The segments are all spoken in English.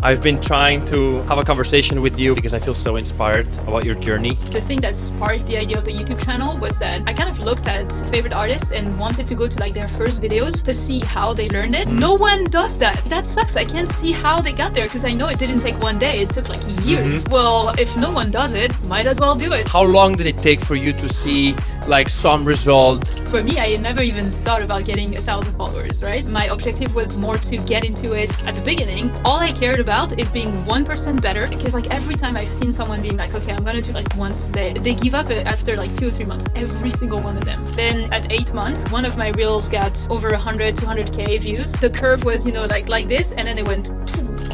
I've been trying to have a conversation with you because I feel so inspired about your journey. The thing that sparked the idea of the YouTube channel was that I kind of looked at favorite artists and wanted to go to like their first videos to see how they learned it. No one does that. That sucks. I can't see how they got there because I know it didn't take one day. It took like years. Well, if no one does it, might as well do it. How long did it take for you to see like some result? For me, I never even thought about getting 1,000 followers, right? My objective was more to get into it at the beginning. All I cared about is being 1% better because like every time I've seen someone being like, okay, I'm gonna do like once, they give up after like 2 or 3 months, every single one of them. Then at 8 months, one of my reels got over 100, 200K views. The curve was, like this, and then it went.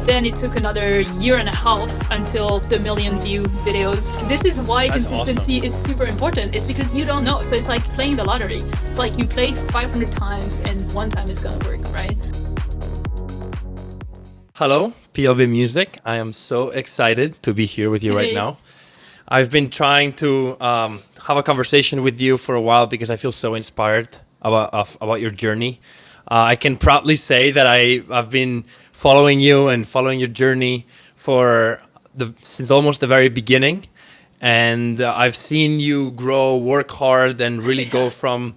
Then it took another year and a half until the million view videos. This is why That's consistency awesome. is super important. It's because you don't know. So it's like playing the lottery. It's like you play 500 times and one time it's gonna work, right? Hello, PLV Music. I am so excited to be here with you right now. I've been trying to have a conversation with you for a while because I feel so inspired about your journey. I can proudly say that I've been following you and following your journey since almost the very beginning, and I've seen you grow, work hard, and really go from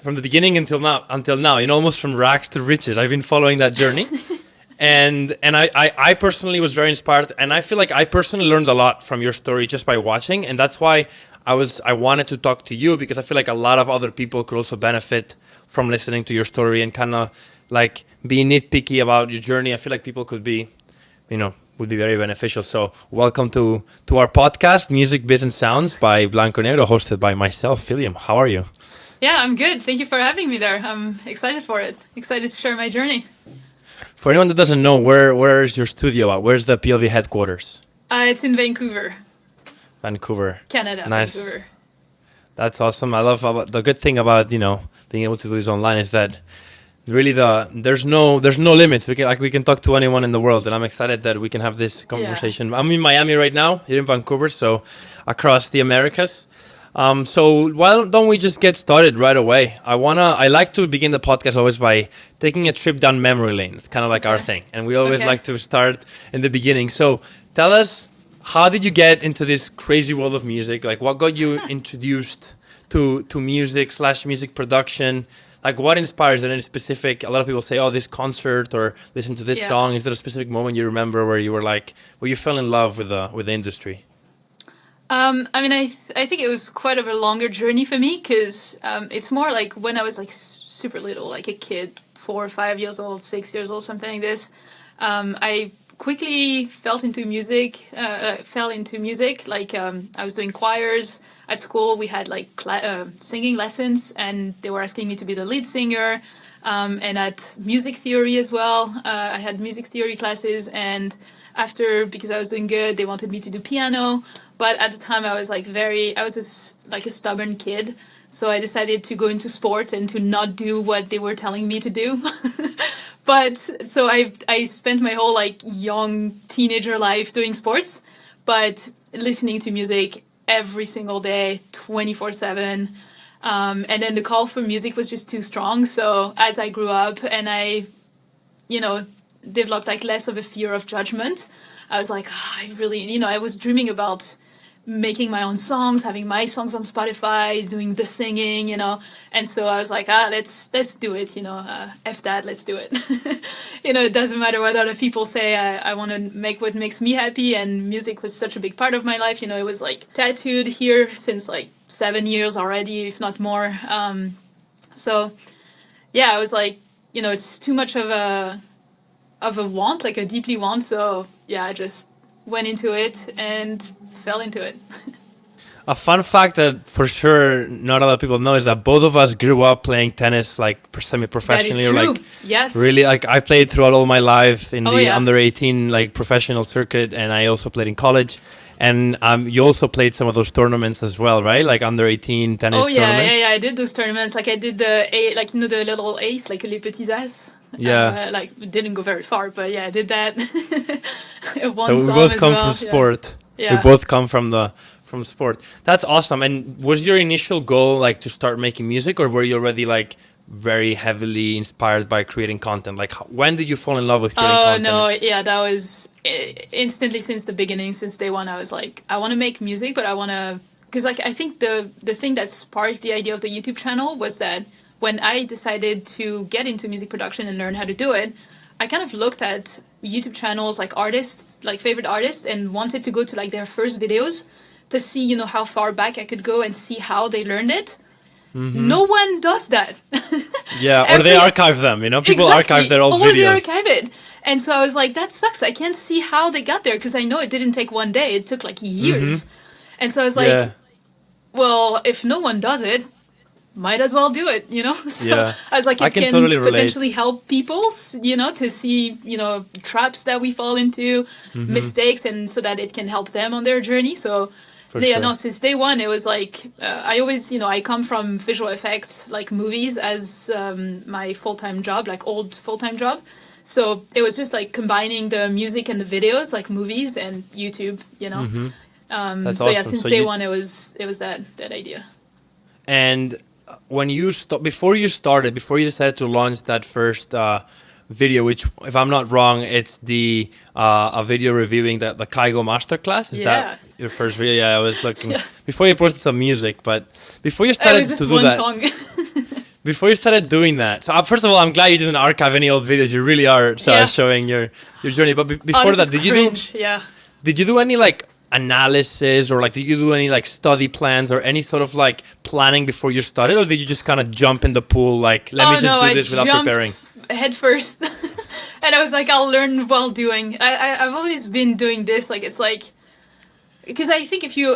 the beginning until now. Almost from rags to riches. I've been following that journey. And I personally was very inspired, and I feel like I personally learned a lot from your story just by watching, and that's why I wanted to talk to you, because I feel like a lot of other people could also benefit from listening to your story and kind of like be nitpicky about your journey. I feel like people could be, would be very beneficial. So welcome to our podcast, Music, Biz and Sounds by Blanco y Negro, hosted by myself, Felium. How are you? Yeah, I'm good. Thank you for having me there. I'm excited for it. Excited to share my journey. For anyone that doesn't know, where is your studio at? Where's the PLV headquarters? It's in Vancouver. Vancouver. Canada. Nice. Vancouver. That's awesome. I love the good thing about, being able to do this online is that really there's no limits. We can talk to anyone in the world, and I'm excited that we can have this conversation. Yeah. I'm in Miami right now, here in Vancouver, so across the Americas. So why don't we just get started right away? I like to begin the podcast always by taking a trip down memory lane. It's kind of like our thing, and we always like to start in the beginning. So tell us, how did you get into this crazy world of music? Like, what got you introduced to music production? Like, what inspires it? Any specific? A lot of people say, "Oh, this concert," or "Listen to this song." Is there a specific moment you remember where you fell in love with the industry? I think it was quite of a longer journey for me because it's more like when I was like super little, like a kid, 4 or 5 years old, 6 years old, something like this. I quickly fell into music. Like I was doing choirs at school. We had like singing lessons, and they were asking me to be the lead singer. And at music theory as well, I had music theory classes, and because I was doing good, they wanted me to do piano. But at the time, I was a stubborn kid. So I decided to go into sport and to not do what they were telling me to do. So I spent my whole like young teenager life doing sports, but listening to music every single day, 24/7. And then the call for music was just too strong. So as I grew up and I, developed like less of a fear of judgment, I was like, I was dreaming about making my own songs, having my songs on Spotify, doing the singing, and so I was like, let's do it, F that, let's do it. It doesn't matter what other people say. I want to make what makes me happy, and music was such a big part of my life. It was like tattooed here since like 7 years already, if not more. So yeah, I was like, it's too much of a want, like a deeply want. So yeah, I just went into it and fell into it. A fun fact that for sure not a lot of people know is that both of us grew up playing tennis like semi-professionally. That is true. Or like yes. Really, like I played throughout all my life in the yeah. under 18 like professional circuit, and I also played in college. And you also played some of those tournaments as well, right? Like under 18 tennis tournaments. Yeah, I did those tournaments. Like I did the little ace, like les petits as. Yeah. Like didn't go very far, but yeah, I did that. So we both come from sport. Yeah. We both come from sport. That's awesome. And was your initial goal like to start making music, or were you already like very heavily inspired by creating content? Like, when did you fall in love with creating Oh content? no, yeah, that was instantly since the beginning, since day one. I was like, I want to make music, but I want to, because like I think the thing that sparked the idea of the YouTube channel was that when I decided to get into music production and learn how to do it, I kind of looked at YouTube channels, like artists, like favorite artists, and wanted to go to like their first videos to see, you know, how far back I could go and see how they learned it. No one does that. Yeah, or they archive them, you know? People archive their old videos. Or they archive it. And so I was like, that sucks. I can't see how they got there, because I know it didn't take one day. It took like years. And so I was like, well, if no one does it, might as well do it, you know? So I was like, it can totally potentially help people, you know, to see, you know, traps that we fall into, mistakes, and so that it can help them on their journey. So no, since day one, it was like, I always, you know, I come from visual effects, like movies, as my full-time job, like old full-time job. So it was just like combining the music and the videos, like movies and YouTube, you know? That's so awesome. yeah, since day one, it was that idea. And when you before you decided to launch that first video, which, if I'm not wrong, it's the a video reviewing the Kaigo masterclass. Is that your first video? Yeah, I was looking before you posted some music, but before you started to do that, song. before you started doing that. So first of all, I'm glad you didn't archive any old videos. You really are showing your journey. But before that, did you do any like analysis, or like did you do any like study plans or any sort of like planning before you started, or did you just kind of jump in the pool like, let me just do this without preparing? Head first. And I was like, I'll learn while doing. I've always been doing this, like, it's like, because I think if you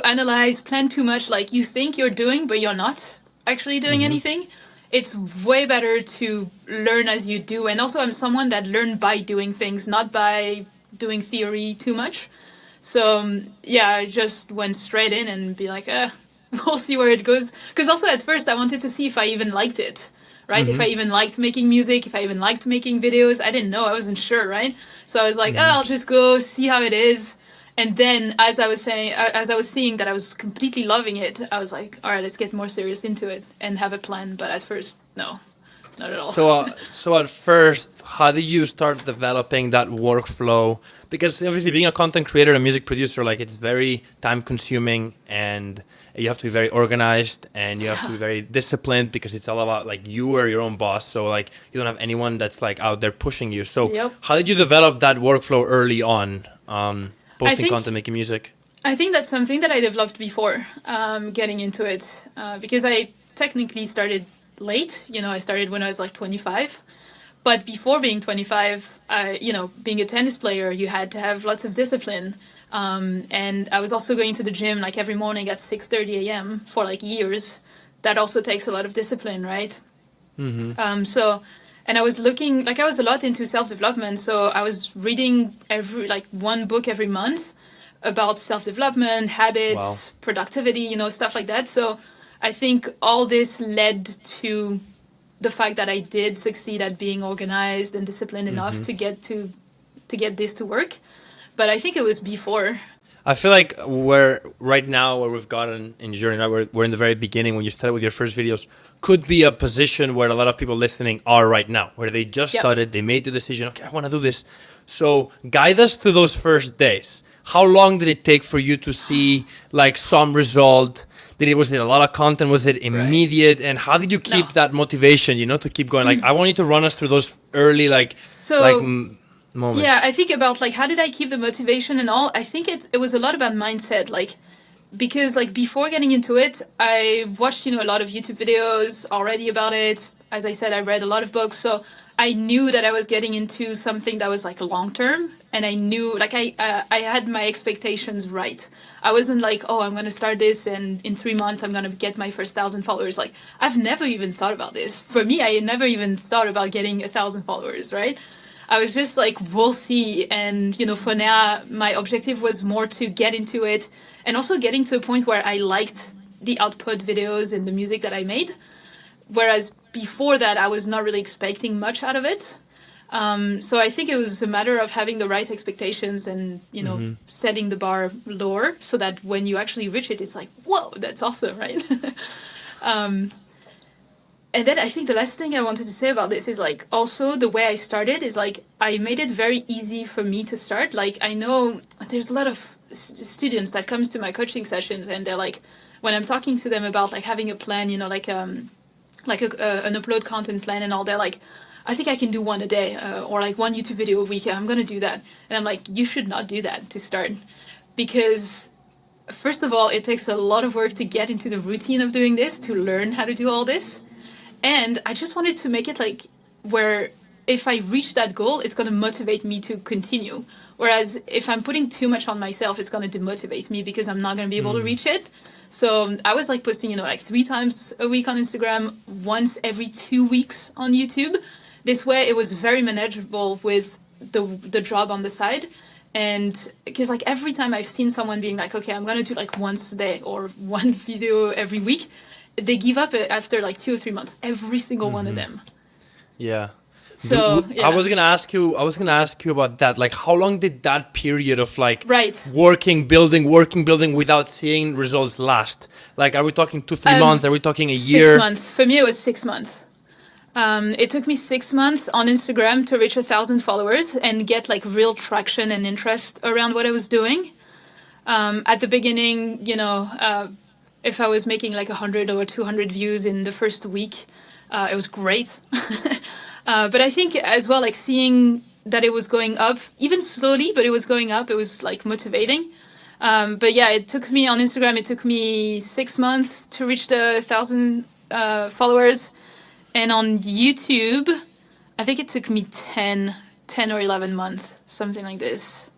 plan too much, like you think you're doing but you're not actually doing anything. It's way better to learn as you do. And also, I'm someone that learned by doing things, not by doing theory too much. So I just went straight in and be like, we'll see where it goes. Because also at first I wanted to see if I even liked it, right? If I even liked making music, if I even liked making videos. I didn't know. I wasn't sure, right? So I was like, I'll just go see how it is. And then as I was seeing that I was completely loving it, I was like, all right, let's get more serious into it and have a plan. But at first, no. Not at all. So at first, how did you start developing that workflow? Because obviously being a content creator and music producer, like, it's very time consuming, and you have to be very organized, and you have to be very disciplined, because it's all about like you are your own boss. So like you don't have anyone that's like out there pushing you. So how did you develop that workflow early on, posting content, making music? I think that's something that I developed before getting into it, because I technically started late. You know, I started when I was like 25. But before being 25, being a tennis player, you had to have lots of discipline. And I was also going to the gym like every morning at 6:30 a.m. for like years. That also takes a lot of discipline, right? And I was I was a lot into self-development. So I was reading one book every month about self-development, habits, productivity, stuff like that. So I think all this led to the fact that I did succeed at being organized and disciplined enough to get this to work. But I think it was before. I feel like where we've gotten in journey, right, we're in the very beginning when you started with your first videos, could be a position where a lot of people listening are right now, where they just started, they made the decision, okay, I want to do this. So guide us to those first days. How long did it take for you to see like some result? Was it a lot of content? Was it immediate? Right. And how did you keep that motivation, to keep going? Like, I want you to run us through those early, moments. Yeah, I think about, how did I keep the motivation and all? I think it was a lot about mindset, because, before getting into it, I watched, a lot of YouTube videos already about it. As I said, I read a lot of books, so I knew that I was getting into something that was, long-term, and I knew, I had my expectations right. I wasn't like, oh, I'm going to start this, and in 3 months I'm going to get my first 1,000 followers. I've never even thought about this. For me, I never even thought about getting 1,000 followers, right? I was just like, we'll see. And, for now, my objective was more to get into it, and also getting to a point where I liked the output videos and the music that I made. Whereas before that, I was not really expecting much out of it. So I think it was a matter of having the right expectations and, setting the bar lower so that when you actually reach it, it's like, whoa, that's awesome, right? And then I think the last thing I wanted to say about this is like also the way I started is like I made it very easy for me to start. Like I know there's a lot of students that comes to my coaching sessions and they're like, when I'm talking to them about like having a plan, you know, like an upload content plan and all, they're like, I think I can do one a day or like one YouTube video a week. I'm gonna do that. And I'm like, you should not do that to start, because first of all, it takes a lot of work to get into the routine of doing this, to learn how to do all this. And I just wanted to make it like where if I reach that goal, it's going to motivate me to continue. Whereas if I'm putting too much on myself, it's going to demotivate me because I'm not going to be able to reach it. So I was like posting, you know, like 3 times a week on Instagram, once every 2 weeks on YouTube. This way it was very manageable with the job on the side. And because like every time I've seen someone being like, okay, I'm going to do like once a day or one video every week, they give up after like 2 or 3 months, every single one of them. Yeah. So yeah. I was gonna ask you about that. Like, how long did that period of like working, building without seeing results last? Like, are we talking 2-3 months? Are we talking a year? 6 months. For me, it was 6 months. It took me 6 months on Instagram to reach 1,000 followers and get like real traction and interest around what I was doing. At the beginning, you know, if I was making like 100 or 200 views in the first week, it was great. But I think as well, like seeing that it was going up, even slowly, but it was going up, it was like motivating. But yeah, it took me on Instagram, it took me 6 months to reach the 1,000 followers. And on YouTube, I think it took me 10 or 11 months, something like this.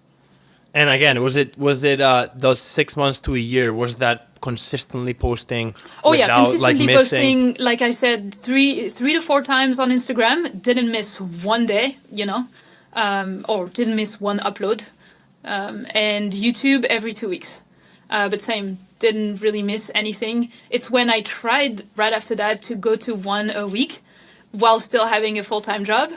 And again, was it those 6 months to a year? Was that consistently posting? Oh yeah, consistently like posting. Like I said, 3 to 4 times on Instagram. Didn't miss one day, you know, or didn't miss one upload. And YouTube every 2 weeks. But same, didn't really miss anything. It's when I tried right after that to go to 1 a week, while still having a full-time job,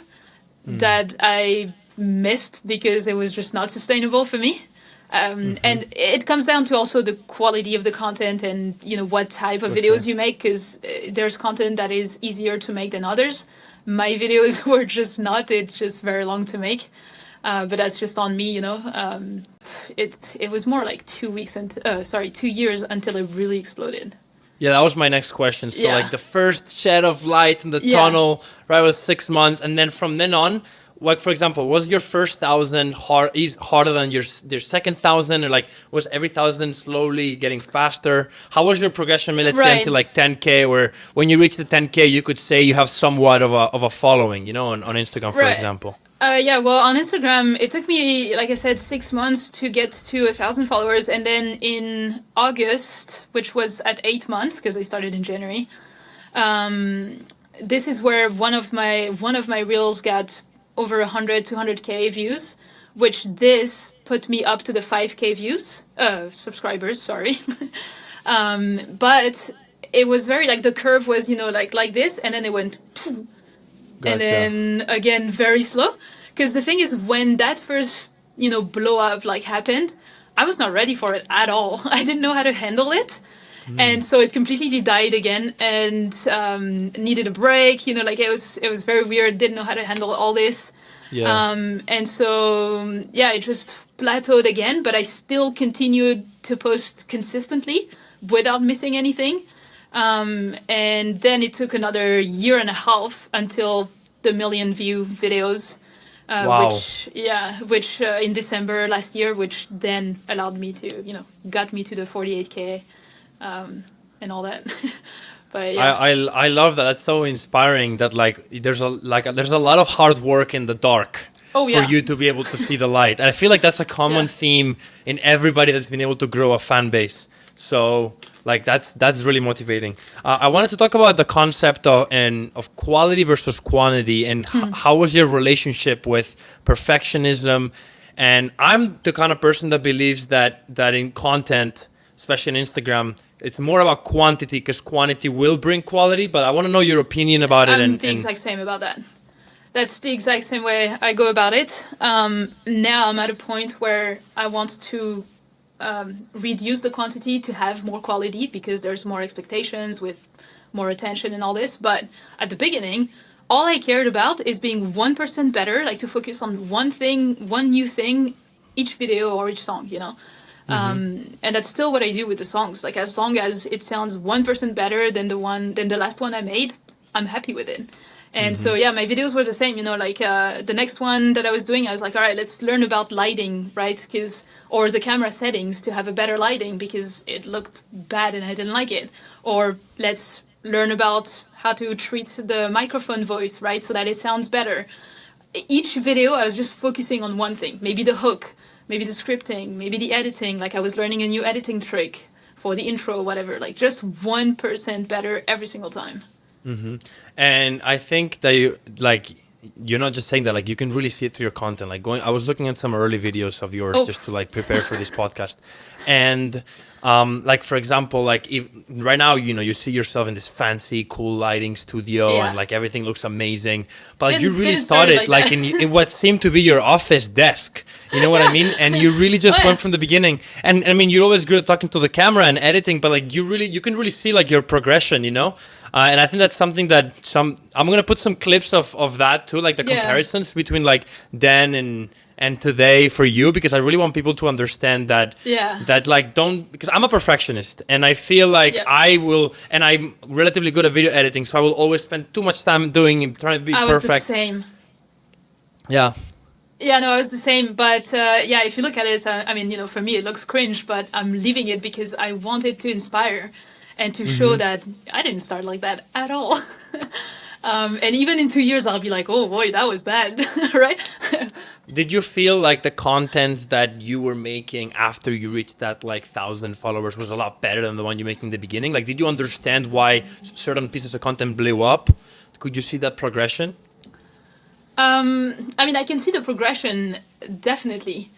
that I missed because it was just not sustainable for me. And it comes down to also the quality of the content and, you know, what type of videos you make, because there's content that is easier to make than others. My videos were just not. It's just very long to make. But that's just on me, you know. It was more like 2 years until it really exploded. Yeah, that was my next question. So like the first shed of light in the tunnel, right, was 6 months, and then from then on, like for example, was your first 1,000 harder than your second 1,000, or like was every 1,000 slowly getting faster? How was your progression, let's say, until like 10K, where when you reach the 10K, you could say you have somewhat of a following, you know, on Instagram, for example? Yeah, well, on Instagram, it took me, like I said, 6 months to get to 1,000 followers. And then in August, which was at 8 months, because I started in January, this is where one of my reels got over 100, 200K views, which this put me up to the 5K views, subscribers, sorry. But it was very, like, the curve was, you know, like this, and then it went... Gotcha. And then again, very slow. Because the thing is, when that first, you know, blow up like happened, I was not ready for it at all. I didn't know how to handle it. And so it completely died again and needed a break. You know, like it was very weird. Didn't know how to handle all this. Yeah. And so, yeah, it just plateaued again. But I still continued to post consistently without missing anything. And then it took another 1.5 years until the 1 million view videos, wow. which in December last year, which then allowed me to, you know, got me to the 48K, and all that. But yeah. I love that. That's so inspiring that like there's a lot of hard work in the dark. For you to be able to see the light. And I feel like that's a common theme in everybody that's been able to grow a fan base. So like that's really motivating. I wanted to talk about the concept of quality versus quantity, and how was your relationship with perfectionism. And I'm the kind of person that believes that in content, especially on Instagram, it's more about quantity, because quantity will bring quality. But I want to know your opinion about it. I'm the exact same about that. That's the exact same way I go about it. Now I'm at a point where I want to reduce the quantity to have more quality, because there's more expectations with more attention and all this. But at the beginning, all I cared about is being 1% better, like to focus on one thing, one new thing, each video or each song, you know. And that's still what I do with the songs. Like, as long as it sounds 1% better than the last one I made, I'm happy with it. And so, yeah, my videos were the same, you know, like the next one that I was doing, I was like, all right, let's learn about lighting, right? Or the camera settings to have a better lighting because it looked bad and I didn't like it. Or let's learn about how to treat the microphone voice, right? So that it sounds better. Each video, I was just focusing on one thing. Maybe the hook, maybe the scripting, maybe the editing. Like, I was learning a new editing trick for the intro or whatever. Like, just 1% better every single time. And I think that you're not just saying that, like, you can really see it through your content. Like, I was looking at some early videos of yours just to like prepare for this podcast. And like, for example, like, if right now, you know, you see yourself in this fancy, cool lighting studio and like everything looks amazing, but like, you really started like in what seemed to be your office desk. You know what I mean? And you really just went from the beginning. And I mean, you're always good at talking to the camera and editing, but like, you can really see like your progression, you know? And I think that's something that I'm going to put some clips of that too, like the comparisons between like then and today for you, because I really want people to understand that, that like, because I'm a perfectionist and I feel like and I'm relatively good at video editing. So I will always spend too much time trying to be perfect. I was the same. Yeah. Yeah, no, I was the same. But yeah, if you look at it, I mean, you know, for me, it looks cringe, but I'm leaving it because I wanted to inspire and to show that I didn't start like that at all. And even in 2 years, I'll be like, oh boy, that was bad, right? Did you feel like the content that you were making after you reached that like 1,000 followers was a lot better than the one you made in the beginning? Like, did you understand why certain pieces of content blew up? Could you see that progression? I mean, I can see the progression, definitely.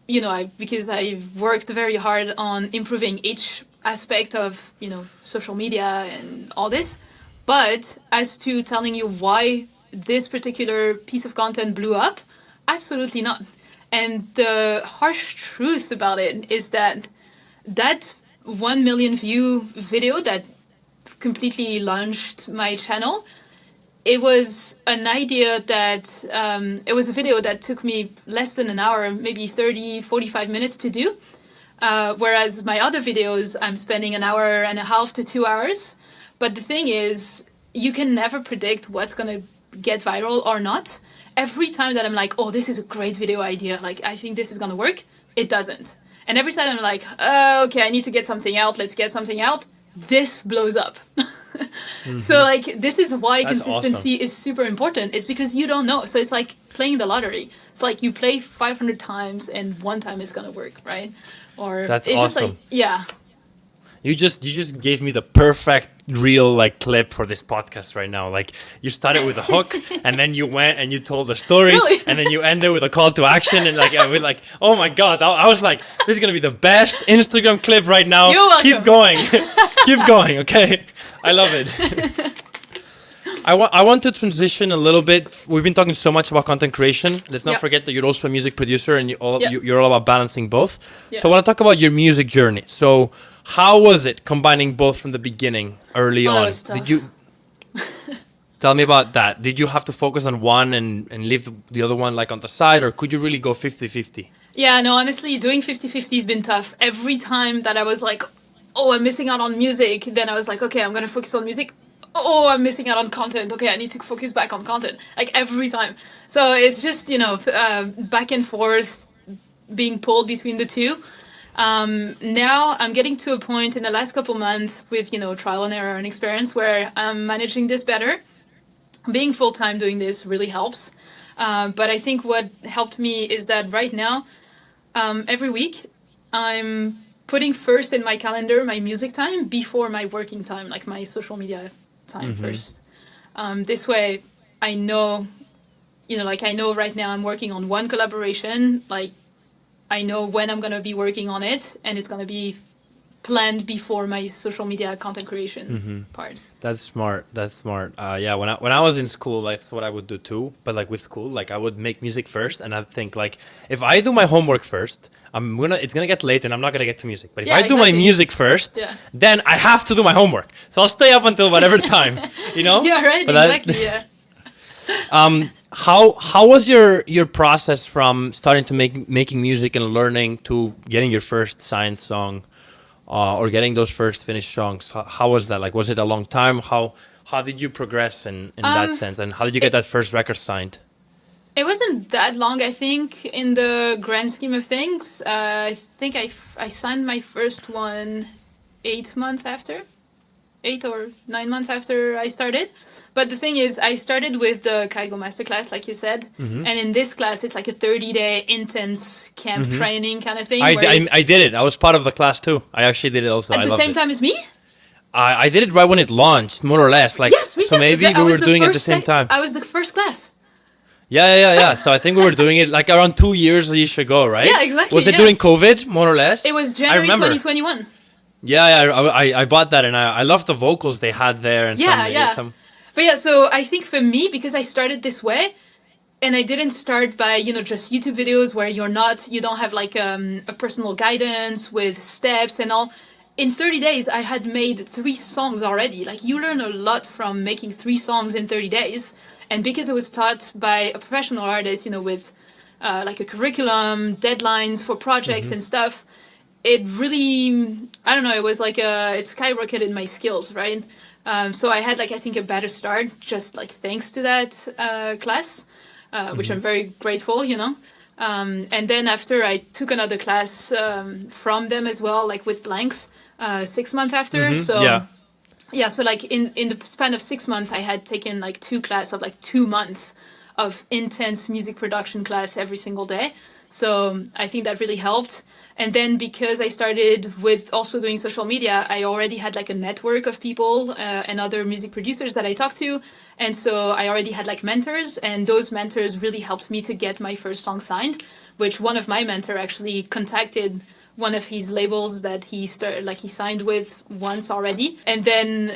You know, because I've worked very hard on improving each aspect of, you know, social media and all this. But as to telling you why this particular piece of content blew up, absolutely not. And the harsh truth about it is that 1 million view video that completely launched my channel, it was an idea that, it was a video that took me less than an hour, maybe 30, 45 minutes to do. Whereas my other videos, I'm spending an hour and a half to 2 hours. But the thing is, you can never predict what's going to get viral or not. Every time that I'm like, oh, this is a great video idea, like, I think this is going to work, it doesn't. And every time I'm like, okay, I need to get something out, let's get something out, this blows up. So, like, this is why consistency is super important. It's because you don't know. So it's like playing the lottery. It's like you play 500 times and one time it's going to work, right? Or that's it's awesome. Just like, yeah. You just gave me the perfect real like clip for this podcast right now. Like, you started with a hook and then you went and you told the story and then you ended with a call to action, and like I was like, oh my god, I was like, this is gonna be the best Instagram clip right now. You're welcome. Keep going. Keep going, okay? I love it. I want to transition a little bit. We've been talking so much about content creation. Let's not forget that you're also a music producer and you're all about balancing both. So I want to talk about your music journey. So how was it combining both from the beginning, early on? That was tough. Did you tell me about that? Did you have to focus on one and leave the other one like on the side, or could you really go 50-50? Yeah, no, honestly, doing 50-50 has been tough. Every time that I was like, oh, I'm missing out on music, then I was like, okay, I'm going to focus on music. Oh, I'm missing out on content. Okay, I need to focus back on content. Like, every time. So it's just, you know, back and forth, being pulled between the two. Now I'm getting to a point in the last couple months with, you know, trial and error and experience where I'm managing this better. Being full-time doing this really helps. But I think what helped me is that right now, every week, I'm putting first in my calendar my music time before my working time, like my social media time first. This way, I know, you know, like I know right now I'm working on one collaboration, like I know when I'm going to be working on it, and it's going to be planned before my social media content creation part. That's smart. Yeah, when I was in school, like, that's what I would do too. But like with school, like I would make music first, and I'd think like, if I do my homework first, it's gonna get late and I'm not gonna get to music. But if Yeah, I do my exactly. music first, Yeah. then I have to do my homework. So I'll stay up until whatever time, you know? Yeah, right. But Exactly. Yeah. How was your process from starting to making music and learning to getting your first signed song, or getting those first finished songs? How was that? Like, was it a long time? How did you progress in that sense? And how did you get that first record signed? It wasn't that long, I think, in the grand scheme of things. I think I signed my first one 8 months after. 8 or 9 months after I started. But the thing is, I started with the Kaigo Masterclass, like you said. Mm-hmm. And in this class, it's like a 30-day intense camp training kind of thing. I did it. I was part of the class too. I actually did it also. At the same time as me? I did it right when it launched, more or less. Like, Yes, me too. so maybe we were doing it at the same time. I was the first class. Yeah. So I think we were doing it like around 2 years ago, right? Yeah, exactly. Was it during COVID, more or less? It was January 2021. Yeah, I bought that, and I loved the vocals they had there. And But yeah, so I think for me, because I started this way, and I didn't start by, just YouTube videos where you don't have like a personal guidance with steps and all. In 30 days, I had made 3 songs already. Like, you learn a lot from making 3 songs in 30 days. And because it was taught by a professional artist, with like a curriculum, deadlines for projects and stuff, it really, I don't know, it was like it skyrocketed my skills, right? So I had, like, I think a better start just, like, thanks to that class, which I'm very grateful, and then after I took another class from them as well, like with Blanks, 6 months after. Yeah, so like in the span of 6 months, I had taken like 2 classes of like 2 months of intense music production class every single day. So I think that really helped. And then because I started with also doing social media, I already had like a network of people and other music producers that I talked to. And so I already had like mentors, and those mentors really helped me to get my first song signed, which one of my mentor actually contacted one of his labels that he signed with once already. And then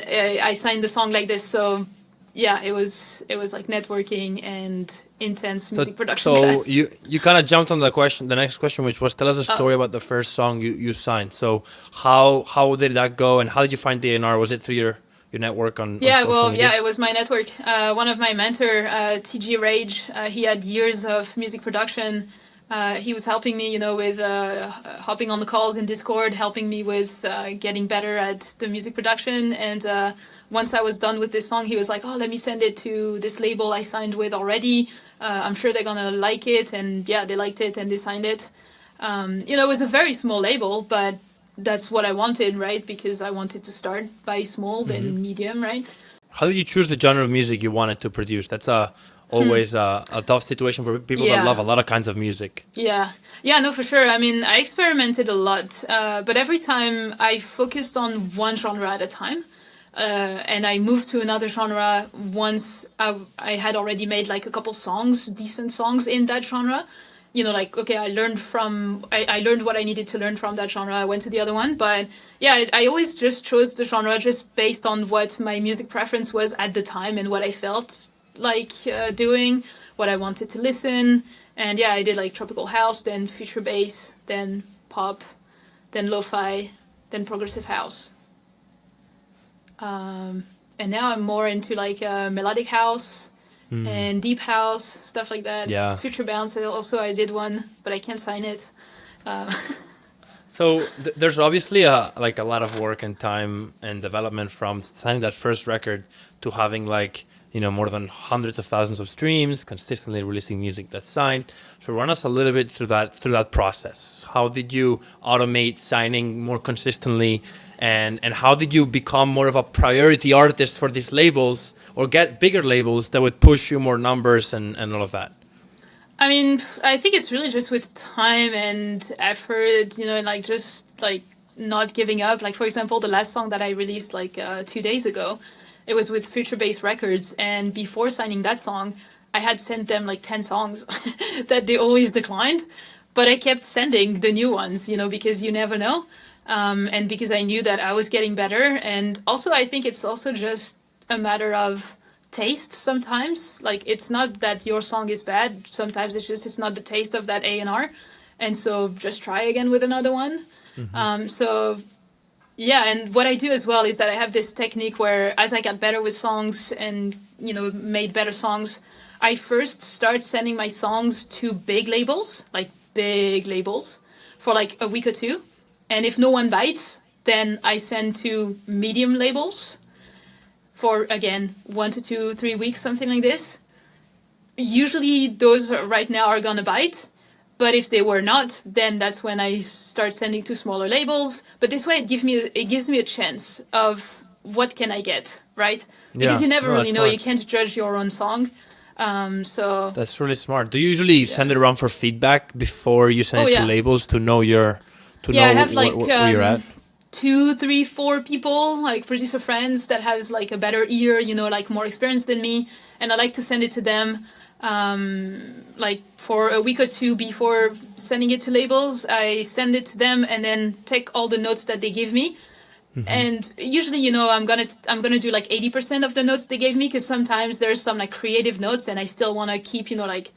I signed the song like this. So yeah, it was like networking and intense music production class. So you kind of jumped on the next question, which was, tell us a story about the first song you signed. So how did that go, and how did you find the A&R? Was it through your network on social media? Yeah, it was my network. One of my mentor, TG Rage, he had years of music production. He was helping me, with hopping on the calls in Discord, helping me with getting better at the music production. And once I was done with this song, he was like, oh, let me send it to this label I signed with already. I'm sure they're going to like it. And yeah, they liked it and they signed it. It was a very small label, but that's what I wanted, right? Because I wanted to start by small, then medium, right? How did you choose the genre of music you wanted to produce? That's always a tough situation for people that love a lot of kinds of music. Yeah, no, for sure. I mean, I experimented a lot, but every time I focused on one genre at a time. And I moved to another genre once I had already made like a couple songs, decent songs in that genre. Okay, I learned what I needed to learn from that genre. I went to the other one. But yeah, I always just chose the genre just based on what my music preference was at the time and what I felt like doing, what I wanted to listen. And yeah, I did like tropical house, then future bass, then pop, then lo-fi, then progressive house. And now I'm more into like melodic house and deep house, stuff like that. Yeah. Future Bounce also, I did one, but I can't sign it. So there's obviously a lot of work and time and development from signing that first record to having more than hundreds of thousands of streams, consistently releasing music that's signed. So run us a little bit through that process. How did you automate signing more consistently? And how did you become more of a priority artist for these labels, or get bigger labels that would push you more numbers and all of that? I mean, I think it's really just with time and effort, and just not giving up. Like, for example, the last song that I released 2 days ago, it was with Future Bass Records. And before signing that song, I had sent them 10 songs that they always declined. But I kept sending the new ones, because you never know. And because I knew that I was getting better. And also, I think it's also just a matter of taste sometimes. It's not that your song is bad. Sometimes it's not the taste of that A&R. and so just try again with another one. So yeah, and what I do as well is that I have this technique where as I get better with songs and, you know, made better songs, I first start sending my songs to big labels, for like a week or two. And if no one bites, then I send to medium labels for, again, 1 to 2, 3 weeks, something like this. Usually those right now are gonna bite. But if they were not, then that's when I start sending to smaller labels. But this way, it gives me a chance of what can I get, right? Because you never really know. Smart. You can't judge your own song. So that's really smart. Do you usually send it around for feedback before you send it to labels to know I have like where you're at? 2, 3, 4 people, like producer friends that has like a better ear, you know, like more experienced than me, and I like to send it to them. Like for a week or two before sending it to labels, I send it to them and then take all the notes that they give me. And usually, you know, I'm gonna do like 80% of the notes they gave me, because sometimes there's some like creative notes and I still want to keep, you know, like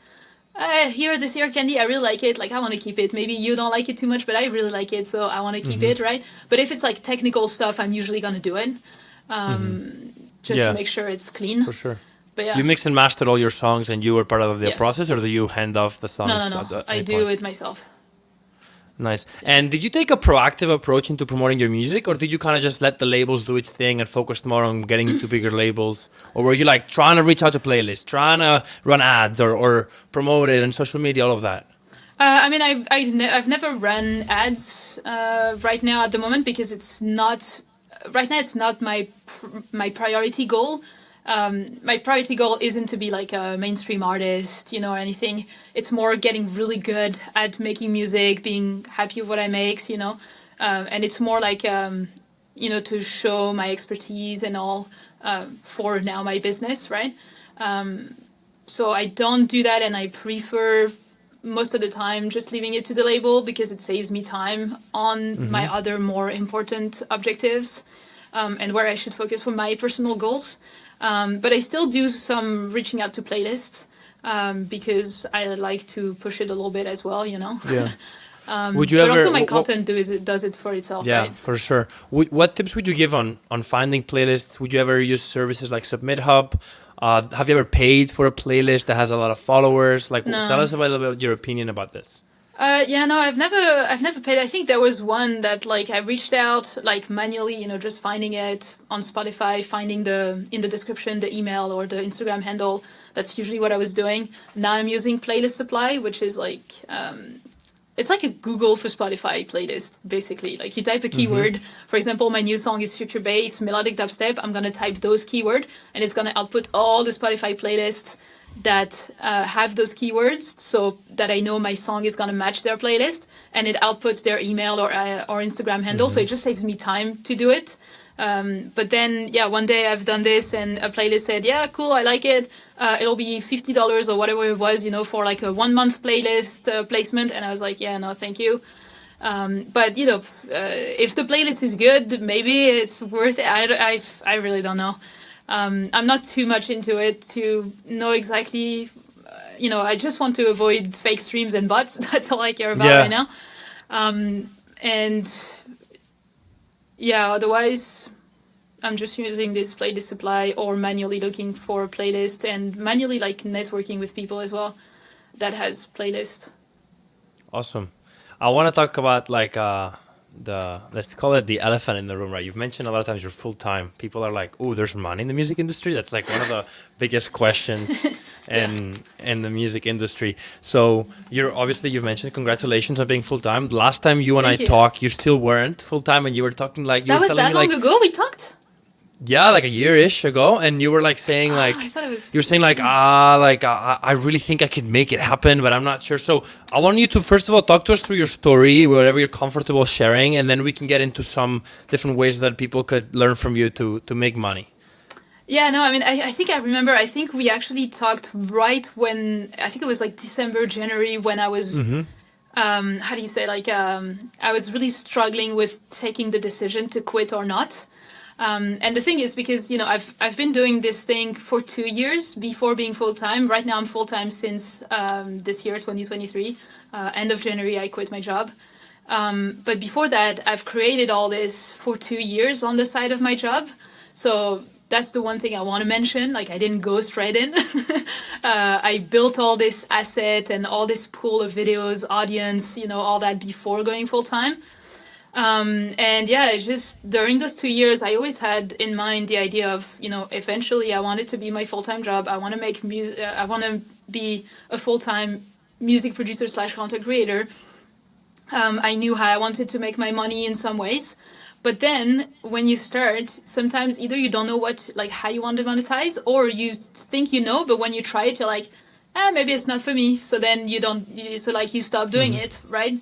here, this ear candy, I really like it, like I want to keep it. Maybe you don't like it too much, but I really like it, so I want to keep it, right? But if it's like technical stuff, I'm usually gonna do it, just to make sure it's clean. For sure. But yeah. You mix and master all your songs and you were part of the process, or do you hand off the songs? No. I do it myself. Nice. And did you take a proactive approach into promoting your music, or did you kind of just let the labels do its thing and focus more on getting to bigger labels? Or were you like trying to reach out to playlists, trying to run ads or promote it on social media, all of that? I mean, I've never run ads right now at the moment, because it's not my priority goal. My priority goal isn't to be like a mainstream artist, you know, or anything. It's more getting really good at making music, being happy with what I make, you know. And it's more like, you know, to show my expertise and all for now my business, right? So I don't do that, and I prefer most of the time just leaving it to the label, because it saves me time on my other more important objectives, and where I should focus for my personal goals. But I still do some reaching out to playlists, because I like to push it a little bit as well, you know. Yeah. Would you ever? But also my content does it for itself. Yeah, right? For sure. What tips would you give on finding playlists? Would you ever use services like Submit Hub? Have you ever paid for a playlist that has a lot of followers? Like, tell us a little bit your opinion about this. No, I've never paid. I think there was one that like I reached out like manually, you know, just finding it on Spotify, finding in the description the email or the Instagram handle. That's usually what I was doing. Now I'm using Playlist Supply, which is like it's like a Google for Spotify playlist, basically. Like you type a keyword. For example, my new song is future bass, melodic dubstep. I'm gonna type those keyword, and it's gonna output all the Spotify playlists that have those keywords, so that I know my song is gonna match their playlist, and it outputs their email or Instagram handle. So it just saves me time to do it. But then, one day I've done this, and a playlist said, "Yeah, cool, I like it. It'll be $50 or whatever it was, you know, for like a 1 month playlist placement." And I was like, "Yeah, no, thank you." But you know, if the playlist is good, maybe it's worth it. I really don't know. I'm not too much into it to know exactly, you know, I just want to avoid fake streams and bots. That's all I care about right now. Otherwise, I'm just using this Playlist Supply or manually looking for a playlist and manually like networking with people as well that has playlist. Awesome. I want to talk about like let's call it the elephant in the room, right? You've mentioned a lot of times you're full-time. People are like, oh, there's money in the music industry. That's like one of the biggest questions in the music industry. So you've mentioned congratulations on being full-time. Last time you and I talked, you still weren't full-time, and you were talking like... That was that long ago we talked? Yeah, like a year-ish ago, and you were like saying like... I thought it was... You were saying like, I really think I could make it happen, but I'm not sure. So I want you to, first of all, talk to us through your story, whatever you're comfortable sharing, and then we can get into some different ways that people could learn from you to make money. Yeah, no, I mean, I think we actually talked right when, I think it was like December, January, when I was... how do you say, like, I was really struggling with taking the decision to quit or not. And the thing is, because, you know, I've been doing this thing for 2 years before being full-time. Right now I'm full-time since this year, 2023. End of January, I quit my job. But before that, I've created all this for 2 years on the side of my job. So that's the one thing I want to mention. Like, I didn't go straight in. I built all this asset and all this pool of videos, audience, all that before going full time. And yeah, it's just during those 2 years, I always had in mind the idea of, eventually I want it to be my full-time job. I want to make music. I want to be a full-time music producer / content creator. I knew how I wanted to make my money in some ways. But then when you start, sometimes either you don't know how you want to monetize, or you think but when you try it, you're like, maybe it's not for me. So then you stop doing it, right?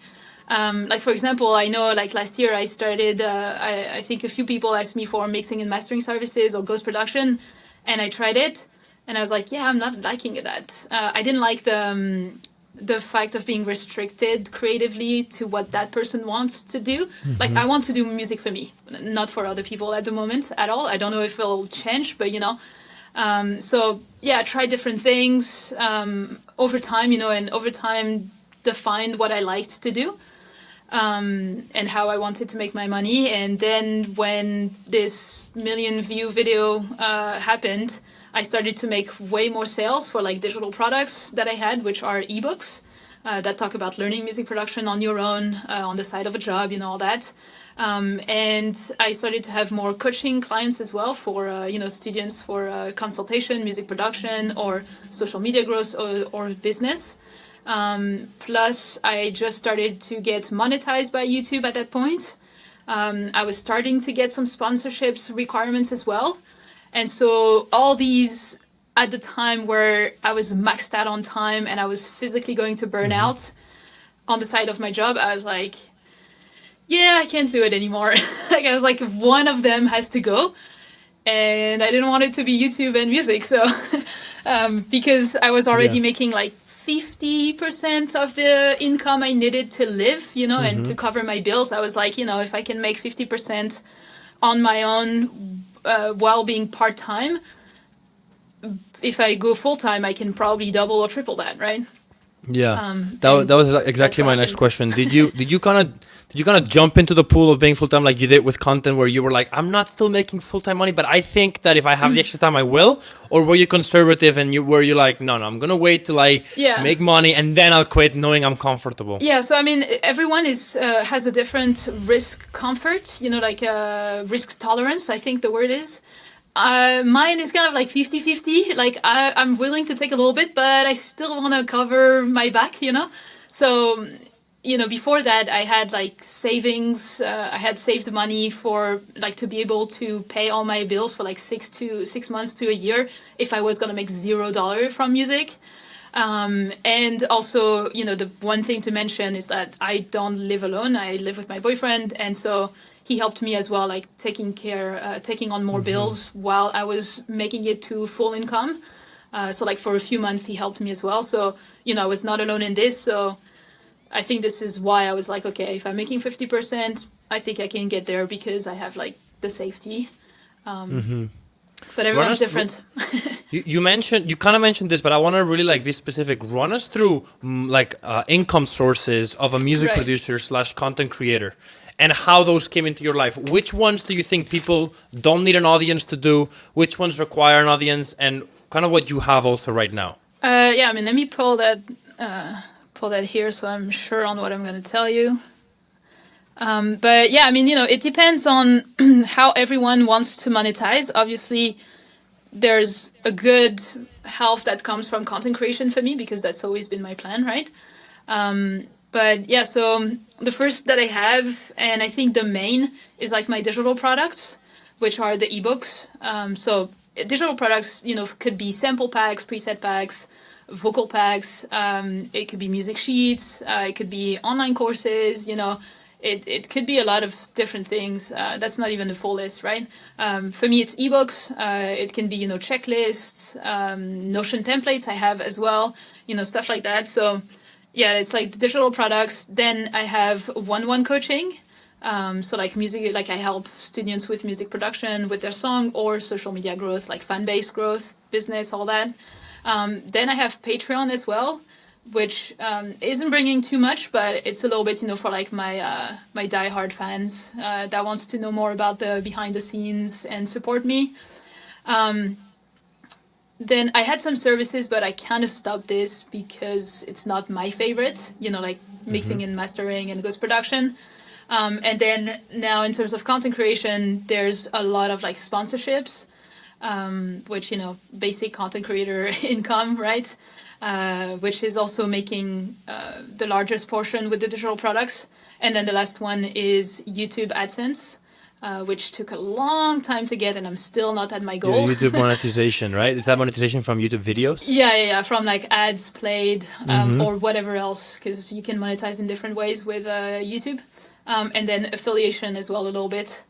For example, I know last year I started, I think a few people asked me for mixing and mastering services or ghost production, and I tried it, and I was like, I'm not liking that. I didn't like the fact of being restricted creatively to what that person wants to do. Mm-hmm. I want to do music for me, not for other people at the moment at all. I don't know if it'll change, but I tried different things over time, and over time defined what I liked to do. And how I wanted to make my money. And then when this 1 million view video happened, I started to make way more sales for digital products that I had, which are ebooks that talk about learning music production on your own, on the side of a job, all that. And I started to have more coaching clients as well for, students for consultation, music production, or social media growth or business. Plus, I just started to get monetized by YouTube at that point. I was starting to get some sponsorships requirements as well. And so all these at the time where I was maxed out on time and I was physically going to burn out on the side of my job, I was like, I can't do it anymore. I was like, one of them has to go. And I didn't want it to be YouTube and music. So because I was already making 50% of the income I needed to live, and to cover my bills. I was like, if I can make 50% on my own while being part-time, if I go full-time, I can probably double or triple that, right? Yeah, that was exactly my next question. Did you kind of jump into the pool of being full-time like you did with content, where you were like, I'm not still making full-time money, but I think that if I have the extra time I will? Or were you conservative and were you like, no, I'm gonna wait till I make money and then I'll quit knowing I'm comfortable? Yeah, so I mean, everyone has a different risk comfort, risk tolerance, I think the word is. Mine is kind of 50-50. I'm willing to take a little bit, but I still want to cover my back, So, before that, I had savings. I had saved money for to be able to pay all my bills for 6 months to a year if I was going to make $0 from music. And also, the one thing to mention is that I don't live alone. I live with my boyfriend, and so he helped me as well, taking on more bills while I was making it to full income. So for a few months, he helped me as well. So, I was not alone in this. So I think this is why I was like, okay, if I'm making 50%, I think I can get there because I have the safety. But everyone's different. You kind of mentioned this, but I want to really be specific. Run us through income sources of a music producer / content creator, and how those came into your life. Which ones do you think people don't need an audience to do? Which ones require an audience? And kind of what you have also right now. Let me pull that here so I'm sure on what I'm going to tell you. It depends on how everyone wants to monetize. Obviously, there's a good half that comes from content creation for me because that's always been my plan, right? So the first that I have, and I think the main, is my digital products, which are the ebooks. So digital products, could be sample packs, preset packs, vocal packs. It could be music sheets. It could be online courses. It could be a lot of different things. That's not even the full list, right? For me, it's ebooks. It can be, checklists, Notion templates I have as well, stuff like that. So yeah, it's the digital products. Then I have one-on-one coaching. So music, I help students with music production, with their song, or social media growth, fan base growth, business, all that. Then I have Patreon as well, which isn't bringing too much, but it's a little bit, for like my diehard fans that wants to know more about the behind the scenes and support me. Then I had some services, but I kind of stopped this because it's not my favorite, like mixing and mastering and post-production. And then now in terms of content creation, there's a lot of like sponsorships, which, basic content creator income, right? Which is also making the largest portion with the digital products. And then the last one is YouTube AdSense, which took a long time to get, and I'm still not at my goal. Yeah, YouTube monetization, right? Is that monetization from YouTube videos? Yeah, from like ads played or whatever else, because you can monetize in different ways with YouTube. And then affiliation as well a little bit.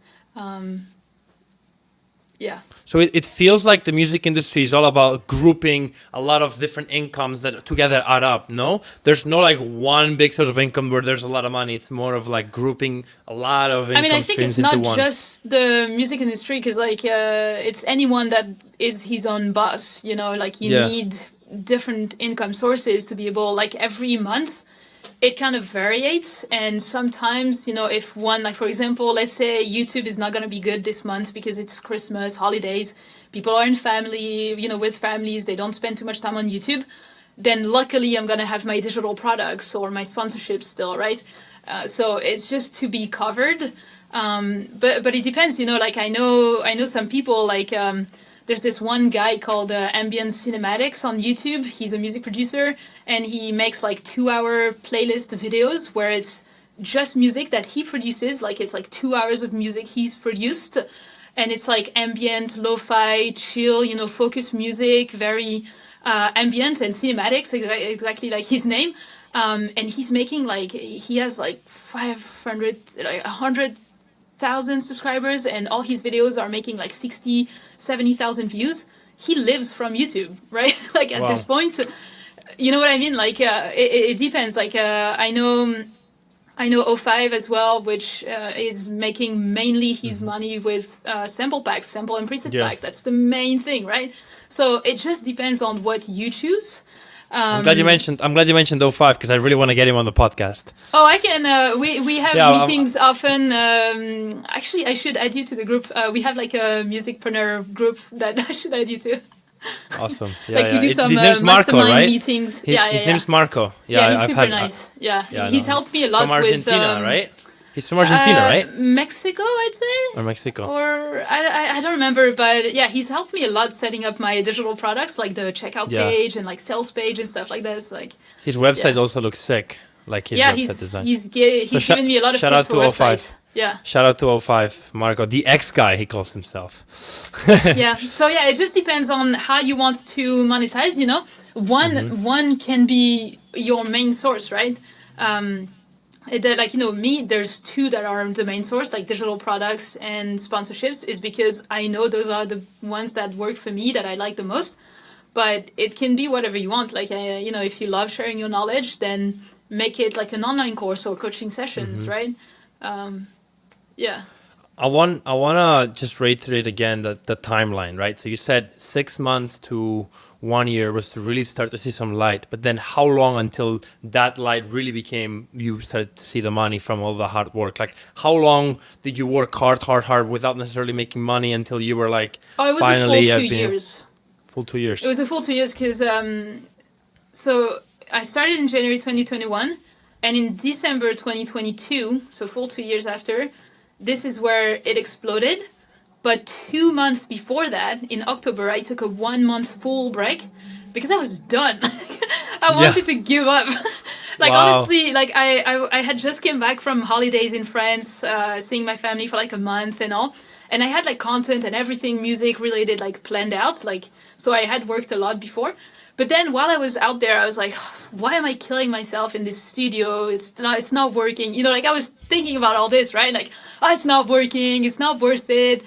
Yeah. So it feels like the music industry is all about grouping a lot of different incomes that together add up, no? There's no like one big source of income where there's a lot of money. It's more of like grouping a lot of income. I think it's not just the music industry, because like it's anyone that is his own boss, like you need different income sources to be able, like every month, it kind of varies, and sometimes, if one, like for example, let's say YouTube is not going to be good this month because it's Christmas, holidays, people are in family, with families, they don't spend too much time on YouTube, then luckily I'm going to have my digital products or my sponsorships still, right? So it's just to be covered. But it depends, like I know some people, like there's this one guy called Ambient Cinematics on YouTube. He's a music producer, and he makes like 2-hour playlist videos where it's just music that he produces. Like it's like 2 hours of music he's produced, and it's like ambient, lo-fi, chill, focus music, very ambient and cinematics, exactly like his name. And he's making like, he has like 500, like 100,000 subscribers, and all his videos are making like 60,000-70,000 views. He lives from YouTube, right? Like at this point, you know what I mean? Like it depends. Like I know O5 as well, which is making mainly his money with sample packs, sample and preset pack. That's the main thing, right? So it just depends on what you choose. I'm glad you mentioned O5 because I really want to get him on the podcast. Oh, I can. We have meetings often. Actually, I should add you to the group. We have like a musicpreneur group that I should add you to. Awesome. We do some his name's Marco, mastermind right? meetings. His name's Marco. He's super nice. He's helped me a lot from Argentina, with, right? He's from Argentina, right? Mexico, I'd say. Or Mexico. Or I don't remember, but yeah, he's helped me a lot setting up my digital products, like the checkout page and like sales page and stuff like that. It's like his website also looks sick. Like his website design. He's given me a lot of tips for website. Yeah. Shout out to O5, Marco, the X guy, he calls himself. Yeah. So yeah, it just depends on how you want to monetize. One can be your main source, right? Like me, there's two that are the main source, like digital products and sponsorships, is because I know those are the ones that work for me, that I like the most. But it can be whatever you want. Like if you love sharing your knowledge, then make it like an online course or coaching sessions, right? Yeah. I want to just reiterate again the timeline, right? So you said 6 months to 1 year was to really start to see some light, but then how long until that light really became, you started to see the money from all the hard work? Like how long did you work hard without necessarily making money until you were like, it was finally a full 2 years. Full 2 years. It was a full 2 years because so I started in January 2021, and in December 2022, so full 2 years after, this is where it exploded. But 2 months before that, in October, I took a 1 month full break because I was done. I wanted to give up. Honestly, like I had just came back from holidays in France, seeing my family for like a month and all. And I had like content and everything music related like planned out. Like, so I had worked a lot before. But then while I was out there, I was like, why am I killing myself in this studio? It's not working. Like I was thinking about all this, right? Like, it's not working. It's not worth it.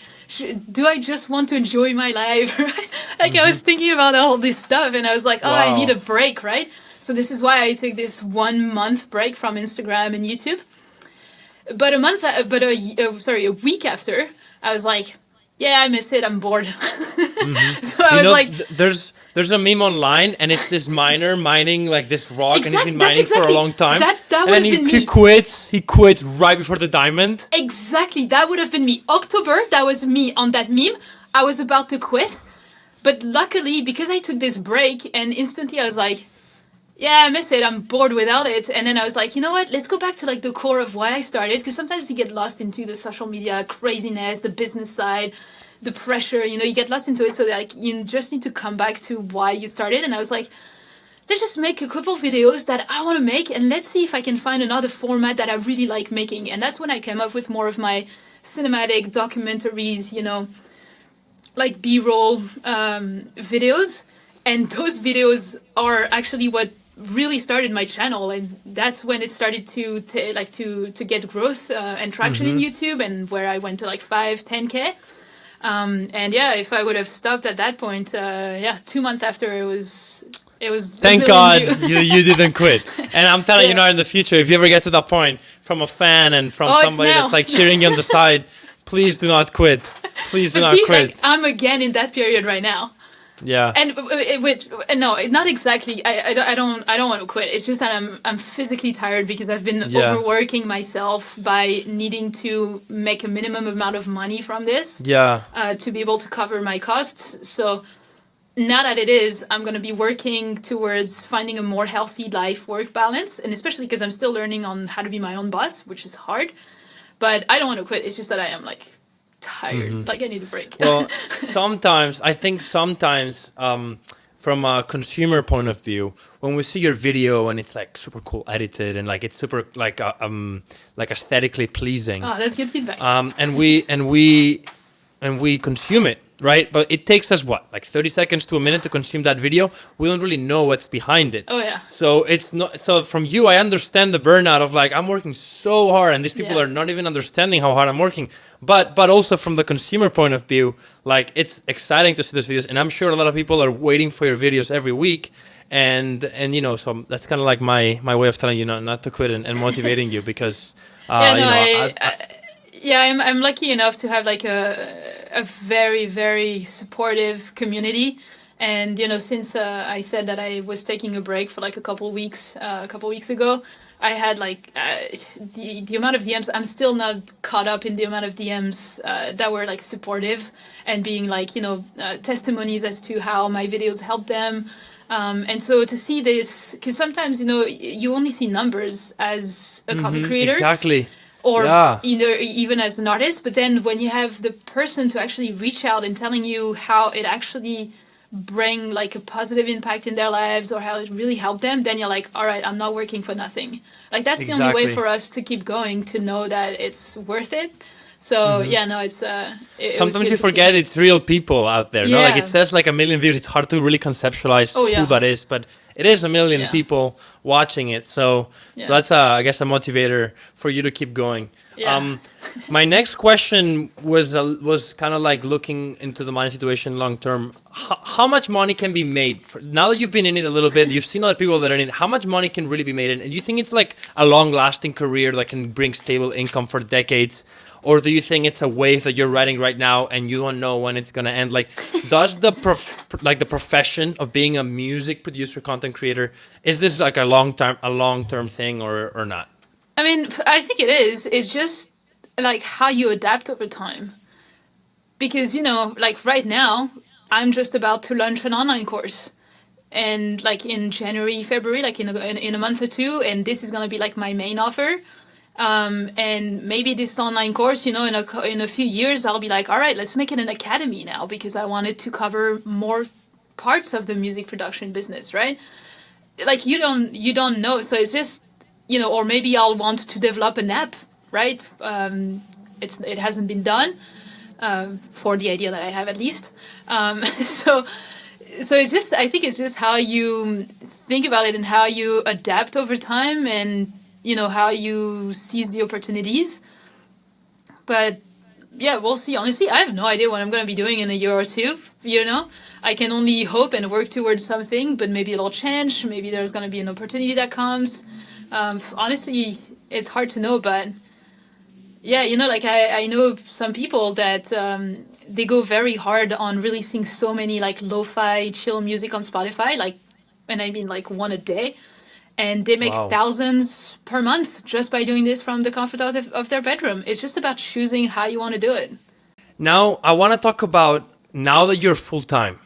Do I just want to enjoy my life? Right? Like I was thinking about all this stuff, and I was like, I need a break, right? So this is why I took this 1 month break from Instagram and YouTube. But a week after, I was like, I miss it. I'm bored. So I was like, there's a meme online, and it's this miner mining like this rock, and he's been mining for a long time. That and would then have been he me. quits. He quits right before the diamond. Exactly, that would have been me. October, that was me on that meme. I was about to quit, but luckily, because I took this break, and instantly I was like, yeah, I miss it. I'm bored without it. And then I was like, you know what? Let's go back to like the core of why I started. Because sometimes you get lost into the social media craziness, the business side, the pressure. You know, you get lost into it. So like, you just need to come back to why you started. And I was like, let's just make a couple videos that I want to make, and let's see if I can find another format that I really like making. And that's when I came up with more of my cinematic documentaries. You know, like B-roll videos. And those videos are actually what really started my channel, and that's when it started to get growth and traction in YouTube, and where I went to like 5-10K. And yeah, if I would have stopped at that point, 2 months after, it was Thank God you didn't quit. And I'm telling you now, in the future, if you ever get to that point, from a fan and from somebody that's like cheering you on the side, please do not quit. Please do not quit. Like, I'm again in that period right now. Yeah. And which no, not exactly. I don't want to quit. It's just that I'm physically tired because I've been overworking myself by needing to make a minimum amount of money from this. Yeah. To be able to cover my costs. So now that it is, I'm going to be working towards finding a more healthy life-work balance, and especially because I'm still learning on how to be my own boss, which is hard. But I don't want to quit. It's just that I am like tired. Like I need a break. Well, I think sometimes from a consumer point of view, when we see your video and it's like super cool edited and like it's super like aesthetically pleasing. Oh, that's good feedback. And we consume it, right? But it takes us what, like 30 seconds to a minute to consume that video. We don't really know what's behind it. Oh yeah. So it's not. So from you, I understand the burnout of like, I'm working so hard, and these people are not even understanding how hard I'm working. But also from the consumer point of view, like it's exciting to see these videos, and I'm sure a lot of people are waiting for your videos every week. And you know, so that's kind of like my way of telling you not to quit and motivating you, because I'm lucky enough to have like a very, very supportive community. And, you know, since I said that I was taking a break for like a couple weeks ago, I had like the amount of DMs. I'm still not caught up in the amount of DMs that were like supportive and being like, you know, testimonies as to how my videos helped them. And so to see this, because sometimes, you know, you only see numbers as a content creator. Exactly. Or even as an artist, but then when you have the person to actually reach out and telling you how it actually bring like a positive impact in their lives or how it really helped them, then you're like, all right, I'm not working for nothing. Like that's the only way for us to keep going, to know that it's worth it. So it's sometimes you forget it's real people out there. No, like it says like 1 million views. It's hard to really conceptualize who that is, but it is 1 million people watching it. So that's I guess a motivator for you to keep going. Yeah. My next question was kind of like looking into the money situation long term. How much money can be made now that you've been in it a little bit? You've seen other people that are in it. How much money can really be made? And do you think it's like a long-lasting career that can bring stable income for decades? Or do you think it's a wave that you're riding right now and you don't know when it's going to end? Like, does the profession of being a music producer, content creator, is this like a long-term thing or not? I mean, I think it is. It's just like how you adapt over time. Because, you know, like right now, I'm just about to launch an online course. And like in January, February, like in a month or two, and this is going to be like my main offer. And maybe this online course, you know, in a few years, I'll be like, all right, let's make it an academy now, because I wanted to cover more parts of the music production business, right? Like you don't know. So it's just, you know, or maybe I'll want to develop an app, right? It hasn't been done, for the idea that I have at least. So it's just, I think it's just how you think about it and how you adapt over time, and you know, how you seize the opportunities. But yeah, we'll see. Honestly, I have no idea what I'm going to be doing in a year or two, you know? I can only hope and work towards something, but maybe it'll change. Maybe there's going to be an opportunity that comes. Honestly, it's hard to know, but yeah, you know, like I know some people that they go very hard on releasing so many like lo-fi chill music on Spotify, like, and I mean like one a day. And they make thousands per month just by doing this from the comfort of their bedroom. It's just about choosing how you want to do it. Now, I want to talk about, now that you're full-time,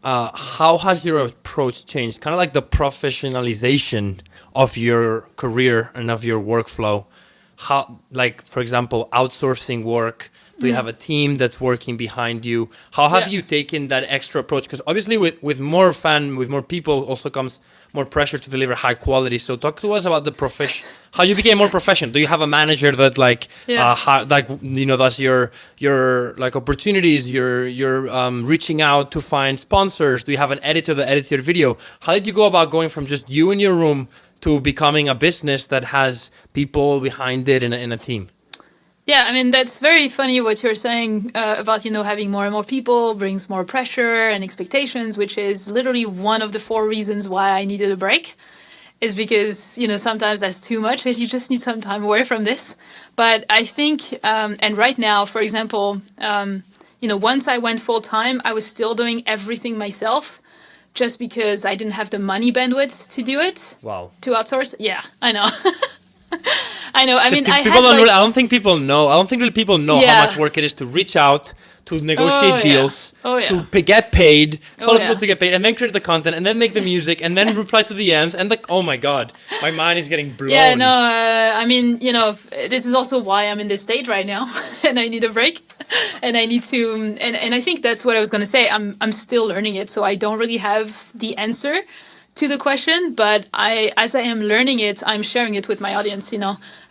how has your approach changed? Kind of like the professionalization of your career and of your workflow. How, like, for example, outsourcing work. Do you have a team that's working behind you? How have you taken that extra approach? Because obviously with more people also comes more pressure to deliver high quality. So talk to us about the how you became more professional. Do you have a manager that that's your like opportunities, you're reaching out to find sponsors? Do you have an editor that edits your video? How did you go about going from just you in your room to becoming a business that has people behind it in a team? Yeah, I mean, that's very funny what you're saying about, having more and more people brings more pressure and expectations, which is literally one of the 4 reasons why I needed a break, is because, sometimes that's too much and you just need some time away from this. But I think, and right now, for example, once I went full time, I was still doing everything myself just because I didn't have the money bandwidth to do it. Wow. To outsource. Yeah, I know. I know. I mean, I don't think people know. I don't think really people know how much work it is to reach out, to negotiate deals, to get paid, follow people to get paid, and then create the content, and then make the music, and then reply to the DMs, and oh my god, my mind is getting blown. Yeah, no. I mean, this is also why I'm in this state right now, and I need a break, and I need to. And I think that's what I was going to say. I'm still learning it, so I don't really have the answer to the question, but as I am learning it, I'm sharing it with my audience,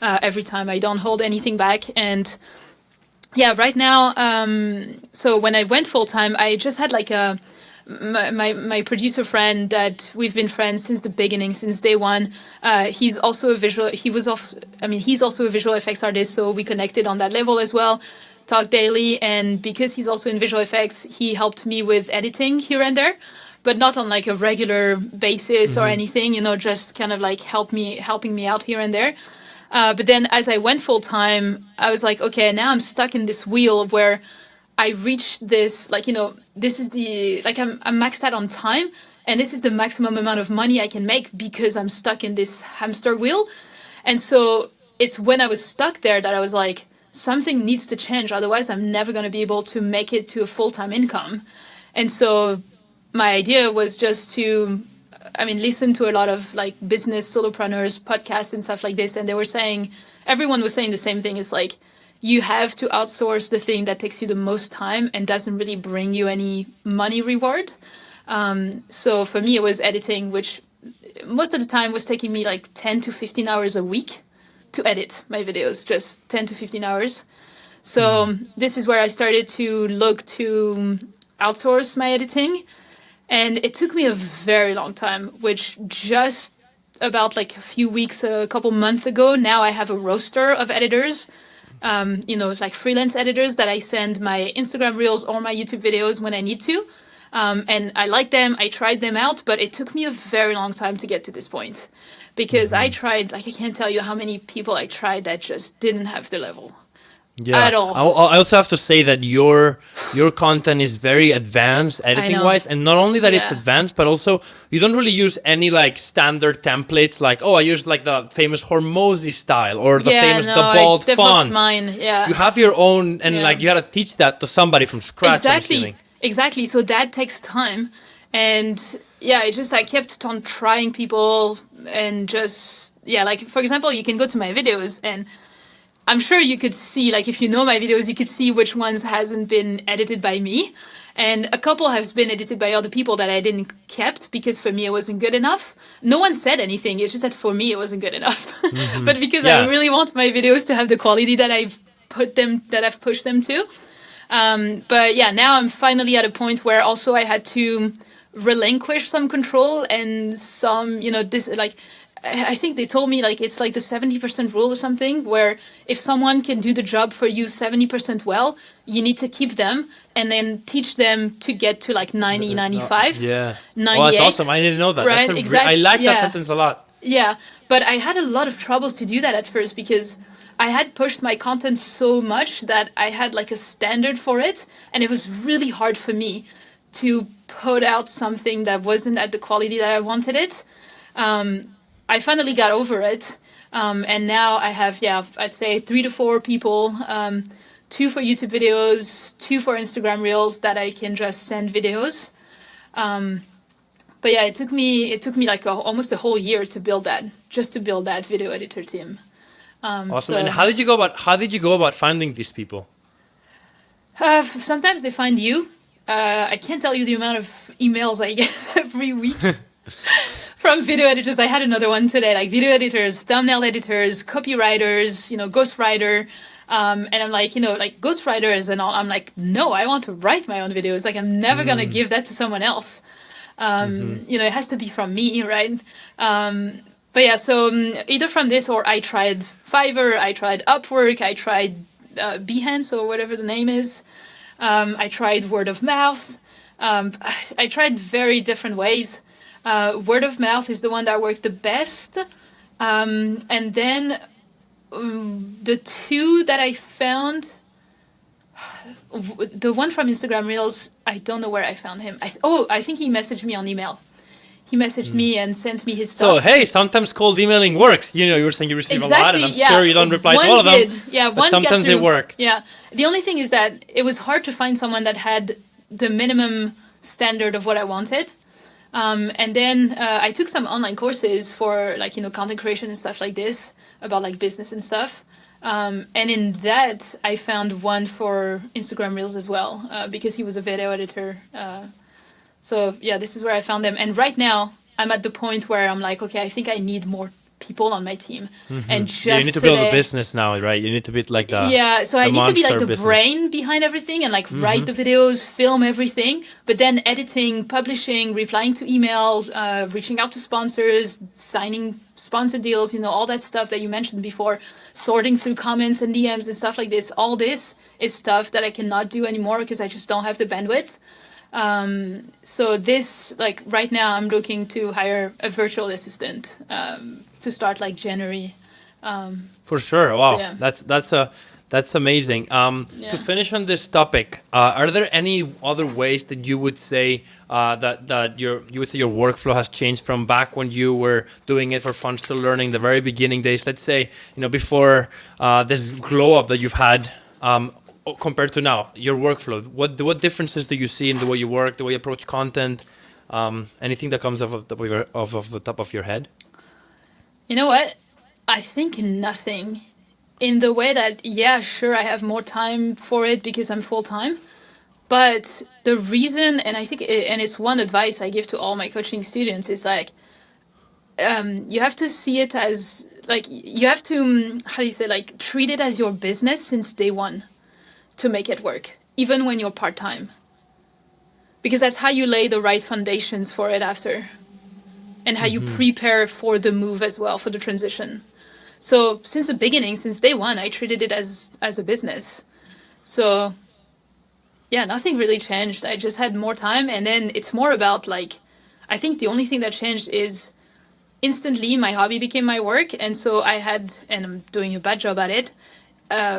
every time. I don't hold anything back. And yeah, right now, so when I went full time, I just had like my producer friend that we've been friends since the beginning, since day one. He's also a visual effects artist, so we connected on that level as well, talk daily. And because he's also in visual effects, he helped me with editing here and there, but not on like a regular basis or anything, just kind of like helping me out here and there. But then as I went full time, I was like, okay, now I'm stuck in this wheel where I reached this, this is I'm maxed out on time, and this is the maximum amount of money I can make because I'm stuck in this hamster wheel. And so it's when I was stuck there that I was like, something needs to change. Otherwise, I'm never going to be able to make it to a full-time income. And so my idea was just to, listen to a lot of like business solopreneurs podcasts and stuff like this. And everyone was saying the same thing. It's like, you have to outsource the thing that takes you the most time and doesn't really bring you any money reward. So for me, it was editing, which most of the time was taking me like 10 to 15 hours a week to edit my videos, just 10 to 15 hours. So this is where I started to look to outsource my editing. And it took me a very long time, which just about like a couple months ago, now I have a roster of editors, like freelance editors that I send my Instagram reels or my YouTube videos when I need to. And I like them. I tried them out, but it took me a very long time to get to this point because I tried, I can't tell you how many people I tried that just didn't have the level. Yeah, at all. I also have to say that your content is very advanced editing wise, and not only that it's advanced, but also you don't really use any like standard templates like, I use like the famous Hormozy style or the famous the bold font. Mine. Yeah, you have your own, and like you gotta teach that to somebody from scratch. Exactly. So that takes time, and I kept on trying people, and like for example, you can go to my videos and I'm sure you could see, like, if you know my videos, you could see which ones hasn't been edited by me. And a couple has been edited by other people that I didn't kept because for me it wasn't good enough. No one said anything. It's just that for me it wasn't good enough. But because I really want my videos to have the quality that I've pushed them to. Now I'm finally at a point where also I had to relinquish some control and some, I think they told me like it's like the 70% rule or something, where if someone can do the job for you 70% well, you need to keep them and then teach them to get to like 90, 95, 98. Oh, that's awesome. I didn't know that. Right? I like that sentence a lot. Yeah, but I had a lot of troubles to do that at first because I had pushed my content so much that I had like a standard for it, and it was really hard for me to put out something that wasn't at the quality that I wanted it. I finally got over it, and now I have, I'd say 3 to 4 people, 2 for YouTube videos, 2 for Instagram Reels that I can just send videos. But yeah, it took me like almost a whole year to build that, just to build that video editor team. Awesome. So, and how did you go about finding these people? sometimes they find you. I can't tell you the amount of emails I get every week from video editors. I had another one today, like video editors, thumbnail editors, copywriters, ghostwriter. And I'm like, like ghostwriters and all. I'm like, no, I want to write my own videos. Like, I'm never going to give that to someone else. It has to be from me, right? But yeah, so either from this or I tried Fiverr, I tried Upwork, I tried Behance or whatever the name is. I tried word of mouth. I tried very different ways. Word of mouth is the one that worked the best. And then the 2 that I found, the one from Instagram Reels, I don't know where I found him. I think he messaged me on email. He messaged me and sent me his stuff. So, hey, sometimes cold emailing works. You were saying you receive a lot, and I'm sure you don't reply to all of them. Yeah, but sometimes it worked. Yeah. The only thing is that it was hard to find someone that had the minimum standard of what I wanted. And then I took some online courses for content creation and stuff like this, about like business and stuff. And in that, I found one for Instagram Reels as well, because he was a video editor. So yeah, this is where I found them. And right now, I'm at the point where I'm like, okay, I think I need more people on my team. And just you need to build a business now, right? You need to be like the so I need to be like the business. brain behind everything and like write the videos, film everything, but then editing, publishing, replying to email, reaching out to sponsors, signing sponsor deals, all that stuff that you mentioned before, sorting through comments and DMs and stuff like this. All this is stuff that I cannot do anymore because I just don't have the bandwidth. So this, like right now, I'm looking to hire a virtual assistant to start like January. For sure. Wow, so, yeah. that's amazing. To finish on this topic, are there any other ways that you would say that your workflow has changed from back when you were doing it for fun, still learning, the very beginning days? Let's say before this glow up that you've had. Compared to now, your workflow, what differences do you see in the way you work, the way you approach content, anything that comes off the top of your head? You know what? I think nothing. In the way that, yeah, sure, I have more time for it because I'm full-time. But the reason, and I think, and it's one advice I give to all my coaching students, is like, you have to see it as, like, you have to, treat it as your business since day one. To make it work, even when you're part-time. Because that's how you lay the right foundations for it after. And how you prepare for the move as well, for the transition. So since the beginning, since day one, I treated it as a business. So yeah, nothing really changed. I just had more time, and then it's more about I think the only thing that changed is instantly my hobby became my work, and so I had, and I'm doing a bad job at it,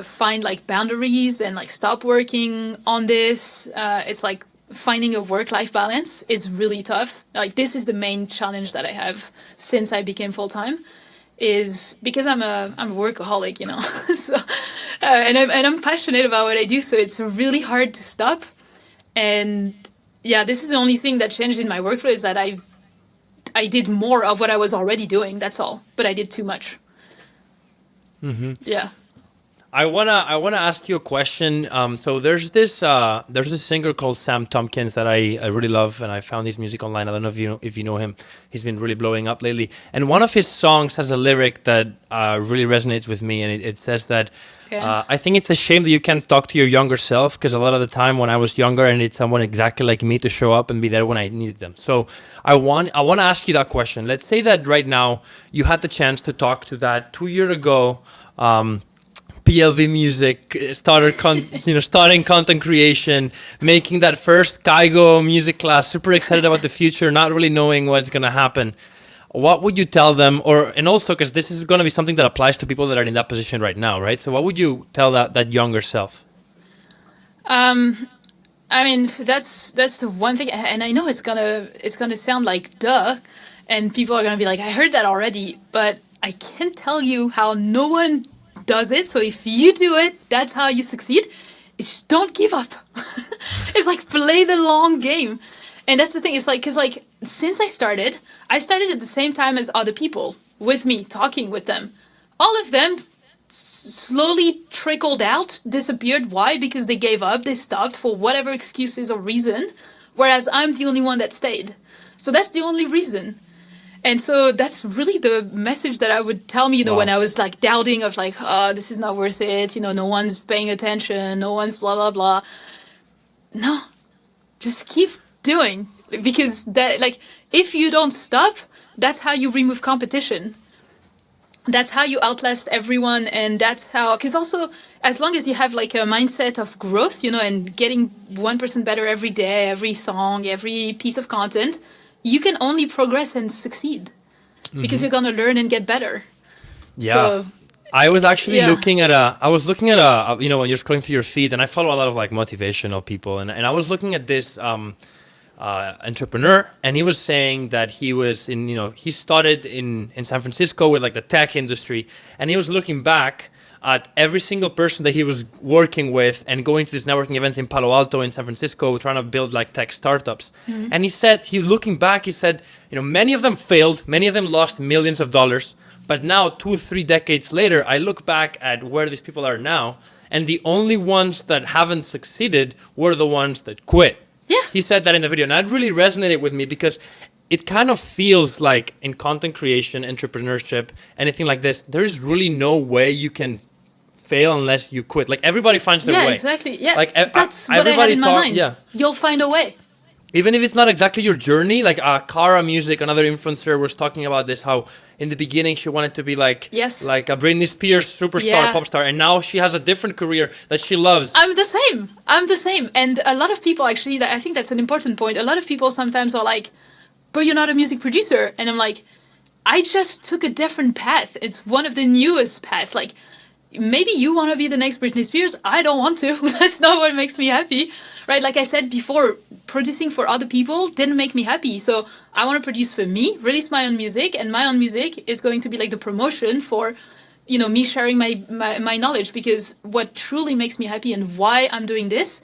find boundaries and stop working on this. It's like finding a work-life balance is really tough. This is the main challenge that I have since I became full-time, is because I'm a workaholic, so and I'm passionate about what I do, so it's really hard to stop. And yeah, this is the only thing that changed in my workflow, is that I did more of what I was already doing, that's all, but I did too much. Yeah. I wanna ask you a question. So there's this singer called Sam Tomkins that I really love, and I found his music online. I don't know if you know him. He's been really blowing up lately. And one of his songs has a lyric that really resonates with me, and it says that I think it's a shame that you can't talk to your younger self, because a lot of the time when I was younger, I needed someone exactly like me to show up and be there when I needed them. So I want to ask you that question. Let's say that right now you had the chance to talk to that 2 years ago. PLV music, starting content creation, making that first Kaigo music class, super excited about the future, not really knowing what's going to happen. what would you tell them? And also, because this is going to be something that applies to people that are in that position right now, right? So what would you tell that younger self? I mean, that's the one thing, and I know it's gonna sound like duh, and people are gonna be like, I heard that already, but I can't tell you how no one does it. So if you do it, that's how you succeed. Is don't give up. It's like play the long game, and that's the thing. It's like because like since I started at the same time as other people with me talking with them. All of them slowly trickled out, disappeared. Why? Because they gave up, they stopped for whatever excuses or reason, whereas I'm the only one that stayed. So that's the only reason. And so that's really the message that I would tell me, you know, when I was like doubting of like, oh, this is not worth it, you know, no one's paying attention, no one's blah, blah, blah. No, just keep doing. Because that, like, if you don't stop, that's how you remove competition. That's how you outlast everyone, and that's how, because also as long as you have like a mindset of growth, you know, and getting 1% better every day, every song, every piece of content, you can only progress and succeed because you're gonna learn and get better. Yeah. So, I was actually looking at you know, when you're scrolling through your feed, and I follow a lot of like motivational people, and I was looking at this entrepreneur, and he was saying that he was in, you know, he started in San Francisco with like the tech industry, and he was looking back at every single person that he was working with and going to these networking events in Palo Alto, in San Francisco, trying to build like tech startups. And he said, looking back, he said, you know, many of them failed, many of them lost millions of dollars, but now 2-3 decades later, I look back at where these people are now, and the only ones that haven't succeeded were the ones that quit. yeah. He said that in the video, and that really resonated with me because it kind of feels like in content creation, entrepreneurship, anything like this, there's really no way you can fail unless you quit. Like everybody finds their way. Yeah, exactly. Yeah, like that's what I had in my mind. Yeah. You'll find a way. Even if it's not exactly your journey, like Cara Music, another influencer, was talking about this, how in the beginning she wanted to be like a Britney Spears superstar, pop star, and now she has a different career that she loves. I'm the same. And a lot of people actually, I think that's an important point. A lot of people sometimes are like, but you're not a music producer. And I'm like, I just took a different path. It's one of the newest paths. Like, maybe you want to be the next Britney Spears. I don't want to. That's not what makes me happy. Right? Like I said before, producing for other people didn't make me happy. So I want to produce for me, release my own music, and my own music is going to be like the promotion for, you know, me sharing my knowledge. Because what truly makes me happy and why I'm doing this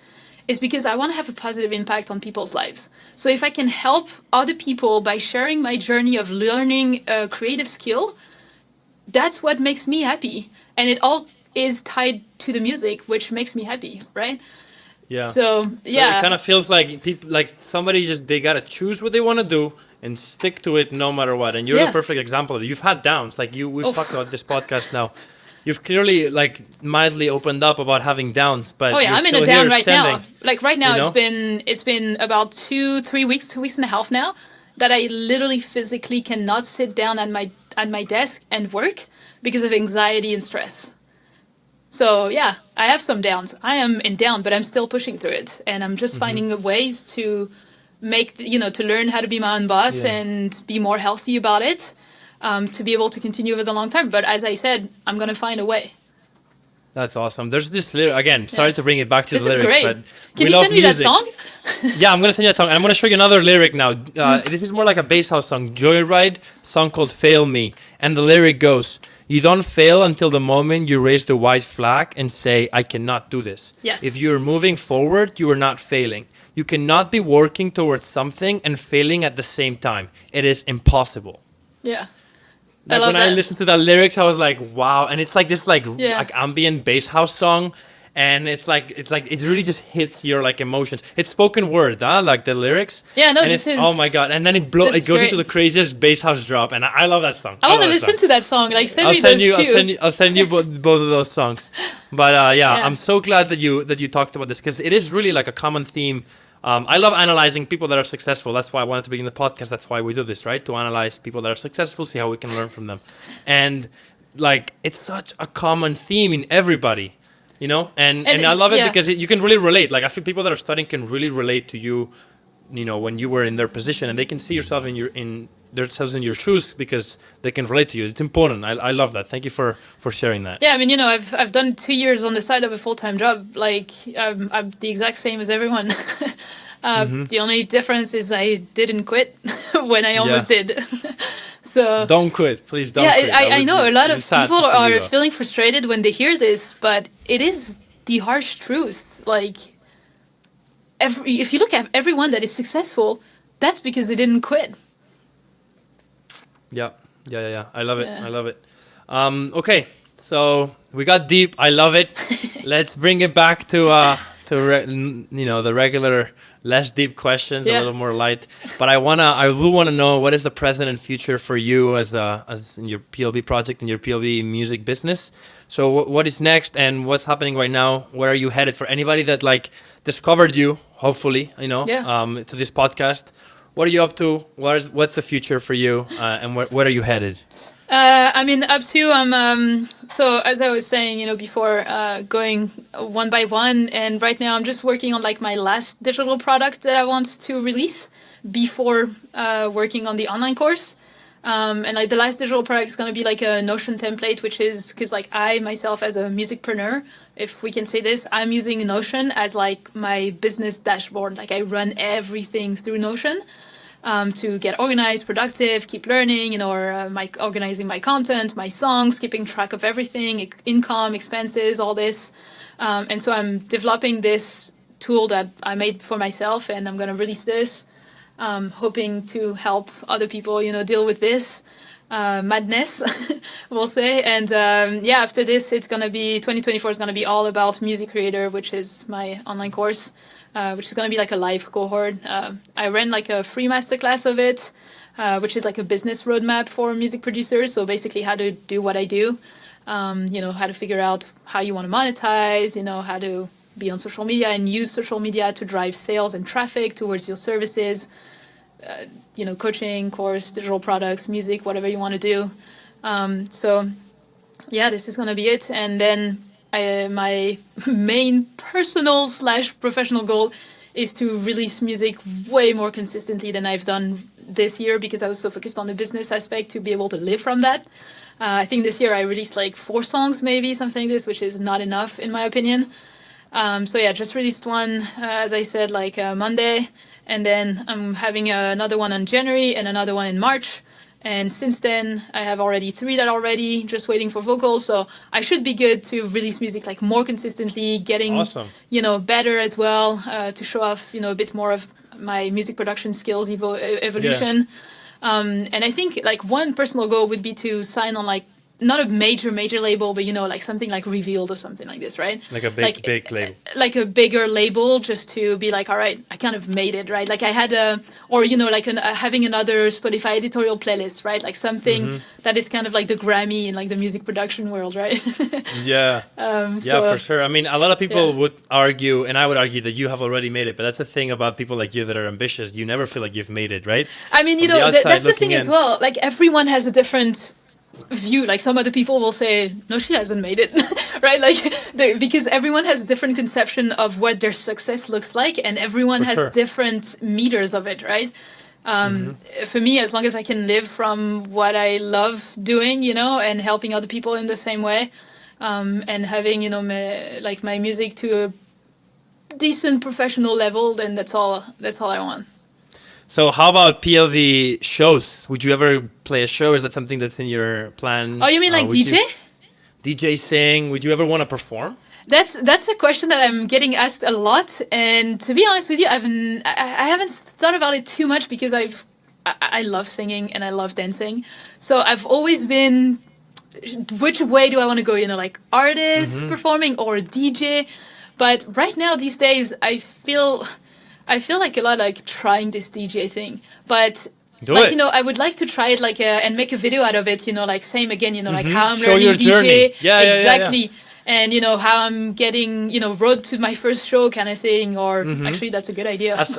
is because I want to have a positive impact on people's lives. So if I can help other people by sharing my journey of learning a creative skill, that's what makes me happy. And it all is tied to the music, which makes me happy, right? Yeah. So it kind of feels like people, like somebody they gotta choose what they want to do and stick to it no matter what. And you're a perfect example of it. You've had downs, like we've talked about this podcast now. You've clearly like mildly opened up about having downs, but I'm in a down right now. Like right now, you know? it's been about 2 weeks and a half now that I literally physically cannot sit down at my desk and work because of anxiety and stress. So yeah, I have some downs. I am in down, but I'm still pushing through it, and I'm just finding ways to make, you know, to learn how to be my own boss and be more healthy about it, to be able to continue over the long term. But as I said, I'm gonna find a way. That's awesome. There's this lyric again. Sorry to bring it back to the lyrics, great. but Can we you love send me music. that song? Yeah, I'm gonna send you that song, and I'm gonna show you another lyric now. This is more like a bass house song, Joyride, song called "Fail Me," and the lyric goes, "You don't fail until the moment you raise the white flag and say, I cannot do this. Yes. If you're moving forward, you are not failing. You cannot be working towards something and failing at the same time. It is impossible." Yeah. Like when I listened to the lyrics, I was like, wow. And it's like this like ambient bass house song. And it's like it really just hits your like emotions. It's spoken word, like the lyrics. Yeah, no, and this is. Oh my god! And then it goes great. into the craziest bass house drop, and I love that song. I want to listen to that song. Like send me those two. I'll send you both of those songs. But I'm so glad that you talked about this, because it is really like a common theme. I love analyzing people that are successful. That's why I wanted to begin the podcast. That's why we do this, right? To analyze people that are successful, see how we can learn from them. And like it's such a common theme in everybody. You know, and I love it because you can really relate. Like I feel people that are studying can really relate to you, you know, when you were in their position, and they can see yourself in themselves in your shoes because they can relate to you. It's important. I love that. Thank you for sharing that. Yeah, I mean, I've done 2 years on the side of a full-time job. Like, I'm the exact same as everyone. The only difference is I didn't quit when I almost did. So don't quit, please. Don't quit. I know a lot of people are feeling frustrated when they hear this, but it is the harsh truth. Like, if you look at everyone that is successful, that's because they didn't quit. Yeah. I love it. I love it. Okay, so we got deep. I love it. Let's bring it back to the regular, less deep questions, a little more light. But I will wanna know, what is the present and future for you as in your PLV project and your PLV music business. So what is next and what's happening right now? Where are you headed? For anybody that like discovered you, hopefully, to this podcast, what are you up to? What's the future for you? And where are you headed? So as I was saying, before, going one by one, and right now I'm just working on like my last digital product that I want to release before working on the online course. And like the last digital product is going to be like a Notion template, which is because like I myself as a musicpreneur, if we can say this, I'm using Notion as like my business dashboard. Like I run everything through Notion. To get organized, productive, keep learning, or organizing my content, my songs, keeping track of everything, income, expenses, all this. And so I'm developing this tool that I made for myself, and I'm going to release this, hoping to help other people, deal with this madness, we'll say. And after this, it's going to be 2024 is going to be all about Music Creator, which is my online course. Which is going to be like a live cohort. I ran like a free masterclass of it, which is like a business roadmap for music producers. So basically how to do what I do, how to figure out how you want to monetize, how to be on social media and use social media to drive sales and traffic towards your services, coaching, course, digital products, music, whatever you want to do. This is going to be it. And then my main personal / professional goal is to release music way more consistently than I've done this year, because I was so focused on the business aspect to be able to live from that. I think this year I released like 4 songs, maybe something like this, which is not enough in my opinion. Just released one, as I said, like Monday, and then I'm having another one in January and another one in March. And since then, I have already 3 that are ready, just waiting for vocals. So I should be good to release music like more consistently, getting, awesome. Better as well, to show off, a bit more of my music production skills evolution. Yeah. And I think like one personal goal would be to sign on like, not a major label, but like something like Revealed or something like this, right? Like a big label. Like a bigger label, just to be like, all right, I kind of made it, right? Like I had having another Spotify editorial playlist, right? Like something that is kind of like the Grammy in like the music production world, right? For sure. I mean, a lot of people would argue, and I would argue that you have already made it, but that's the thing about people like you that are ambitious. You never feel like you've made it, right? I mean, that's the thing as well. Like everyone has a different view. Like some other people will say, no, she hasn't made it, right? Like because everyone has a different conception of what their success looks like, and everyone has different meters of it, right? For me, as long as I can live from what I love doing, and helping other people in the same way, and having my music to a decent professional level, then that's all I want. So how about PLV shows? Would you ever play a show? Is that something that's in your plan? Oh, you mean like DJ? DJ sing. Would you ever want to perform? That's a question that I'm getting asked a lot, and to be honest with you, I haven't thought about it too much, because I love singing and I love dancing. So I've always been, which way do I want to go? Like artist performing or DJ. But right now, these days, I feel like a lot like trying this DJ thing, but I would like to try it and make a video out of it, like same again, like how I'm learning DJ. Journey. Yeah, exactly. Yeah. And how I'm getting, road to my first show kind of thing, or actually that's a good idea. As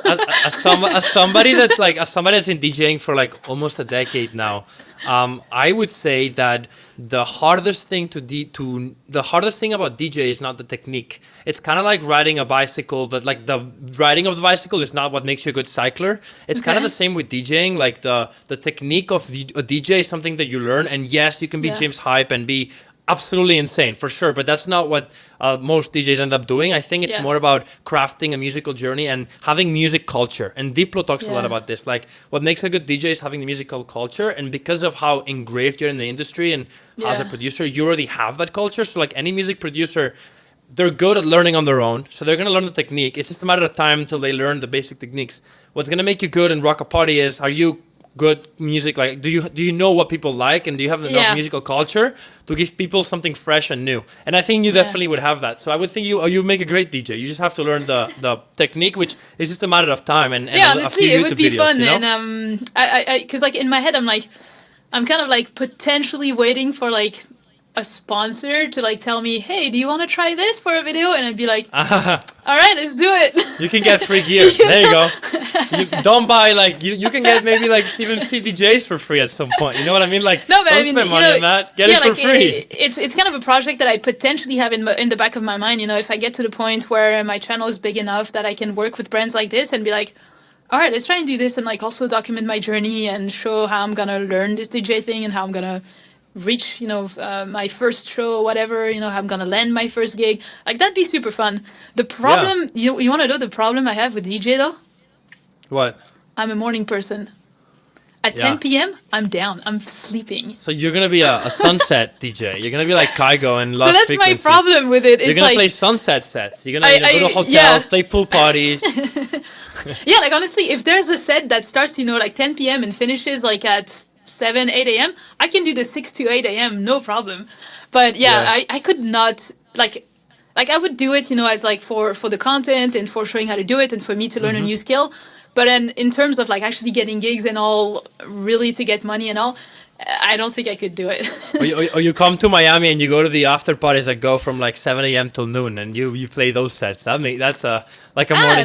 somebody that's been DJing for like almost a decade now, I would say that the hardest thing the hardest thing about DJ is not the technique. It's kind of like riding a bicycle, but like the riding of the bicycle is not what makes you a good cycler. It's kind of the same with DJing. Like the technique of a DJ is something that you learn. And yes, you can be James Hype and be absolutely insane for sure, but that's not what most DJs end up doing. I think it's more about crafting a musical journey and having music culture. And Diplo talks a lot about this. Like, what makes a good DJ is having the musical culture. And because of how engraved you're in the industry and as a producer, you already have that culture. So like any music producer, they're good at learning on their own. So they're going to learn the technique. It's just a matter of time until they learn the basic techniques. What's going to make you good and rock a party is, are you good music? Like, do you know what people like, and do you have enough musical culture to give people something fresh and new? And I think you definitely would have that. So I would think you make a great DJ. You just have to learn the technique, which is just a matter of time and honestly, a few it would YouTube be videos, fun. you know? And I because like in my head, I'm kind of like potentially waiting for like a sponsor to like tell me, hey, do you want to try this for a video? And I'd be like, all right, let's do it. You can get free gear. There you go. You don't buy like you can get maybe like even CDJs for free at some point. You know what I mean? Like, no, but don't I mean, spend money on that. Get it for free. It's kind of a project that I potentially have in the back of my mind. You know, if I get to the point where my channel is big enough that I can work with brands like this and be like, all right, let's try and do this and like also document my journey and show how I'm gonna learn this DJ thing and how I'm gonna reach, my first show or whatever, how I'm gonna land my first gig. Like, that'd be super fun. The problem, you want to know the problem I have with DJ though? What? I'm a morning person. At 10 p.m., I'm down. I'm sleeping. So you're going to be a sunset DJ. You're going to be like Kygo and Lost Frequencies. So Frequencies. that's my problem with it. You're going to play sunset sets. You're going to go to hotels, play pool parties. Yeah, like honestly, if there's a set that starts, like 10 p.m. and finishes like at 7, 8 a.m., I can do the 6 to 8 a.m., no problem. But I could not, like I would do it, as like for the content and for showing how to do it and for me to learn a new skill. But then in terms of like actually getting gigs and all, really to get money and all, I don't think I could do it. or you come to Miami and you go to the after parties that go from like 7 a.m. till noon, and you play those sets. That's a morning that's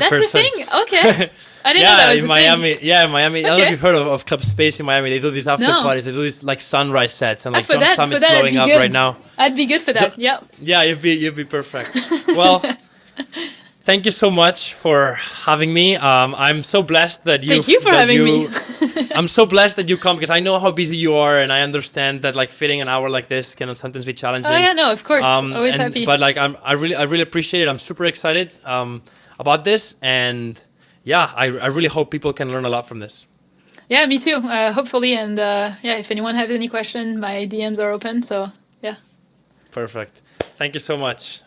person. a thing? Okay. I didn't know that was in Miami. Thing. Yeah, in Miami. Okay. I don't know if you've heard of Club Space in Miami. They do these after parties. They do these like sunrise sets, and like John Summit's blowing up right now. I'd be good for that. Yeah, you'd be perfect. Well, thank you so much for having me. I'm so blessed that you. Thank you for having me. I'm so blessed that you come, because I know how busy you are, and I understand that like fitting an hour like this can sometimes be challenging. Oh yeah, no, of course, always happy. But like I really appreciate it. I'm super excited about this, and yeah, I really hope people can learn a lot from this. Yeah, me too. Hopefully, and if anyone has any question, my DMs are open. So yeah. Perfect. Thank you so much.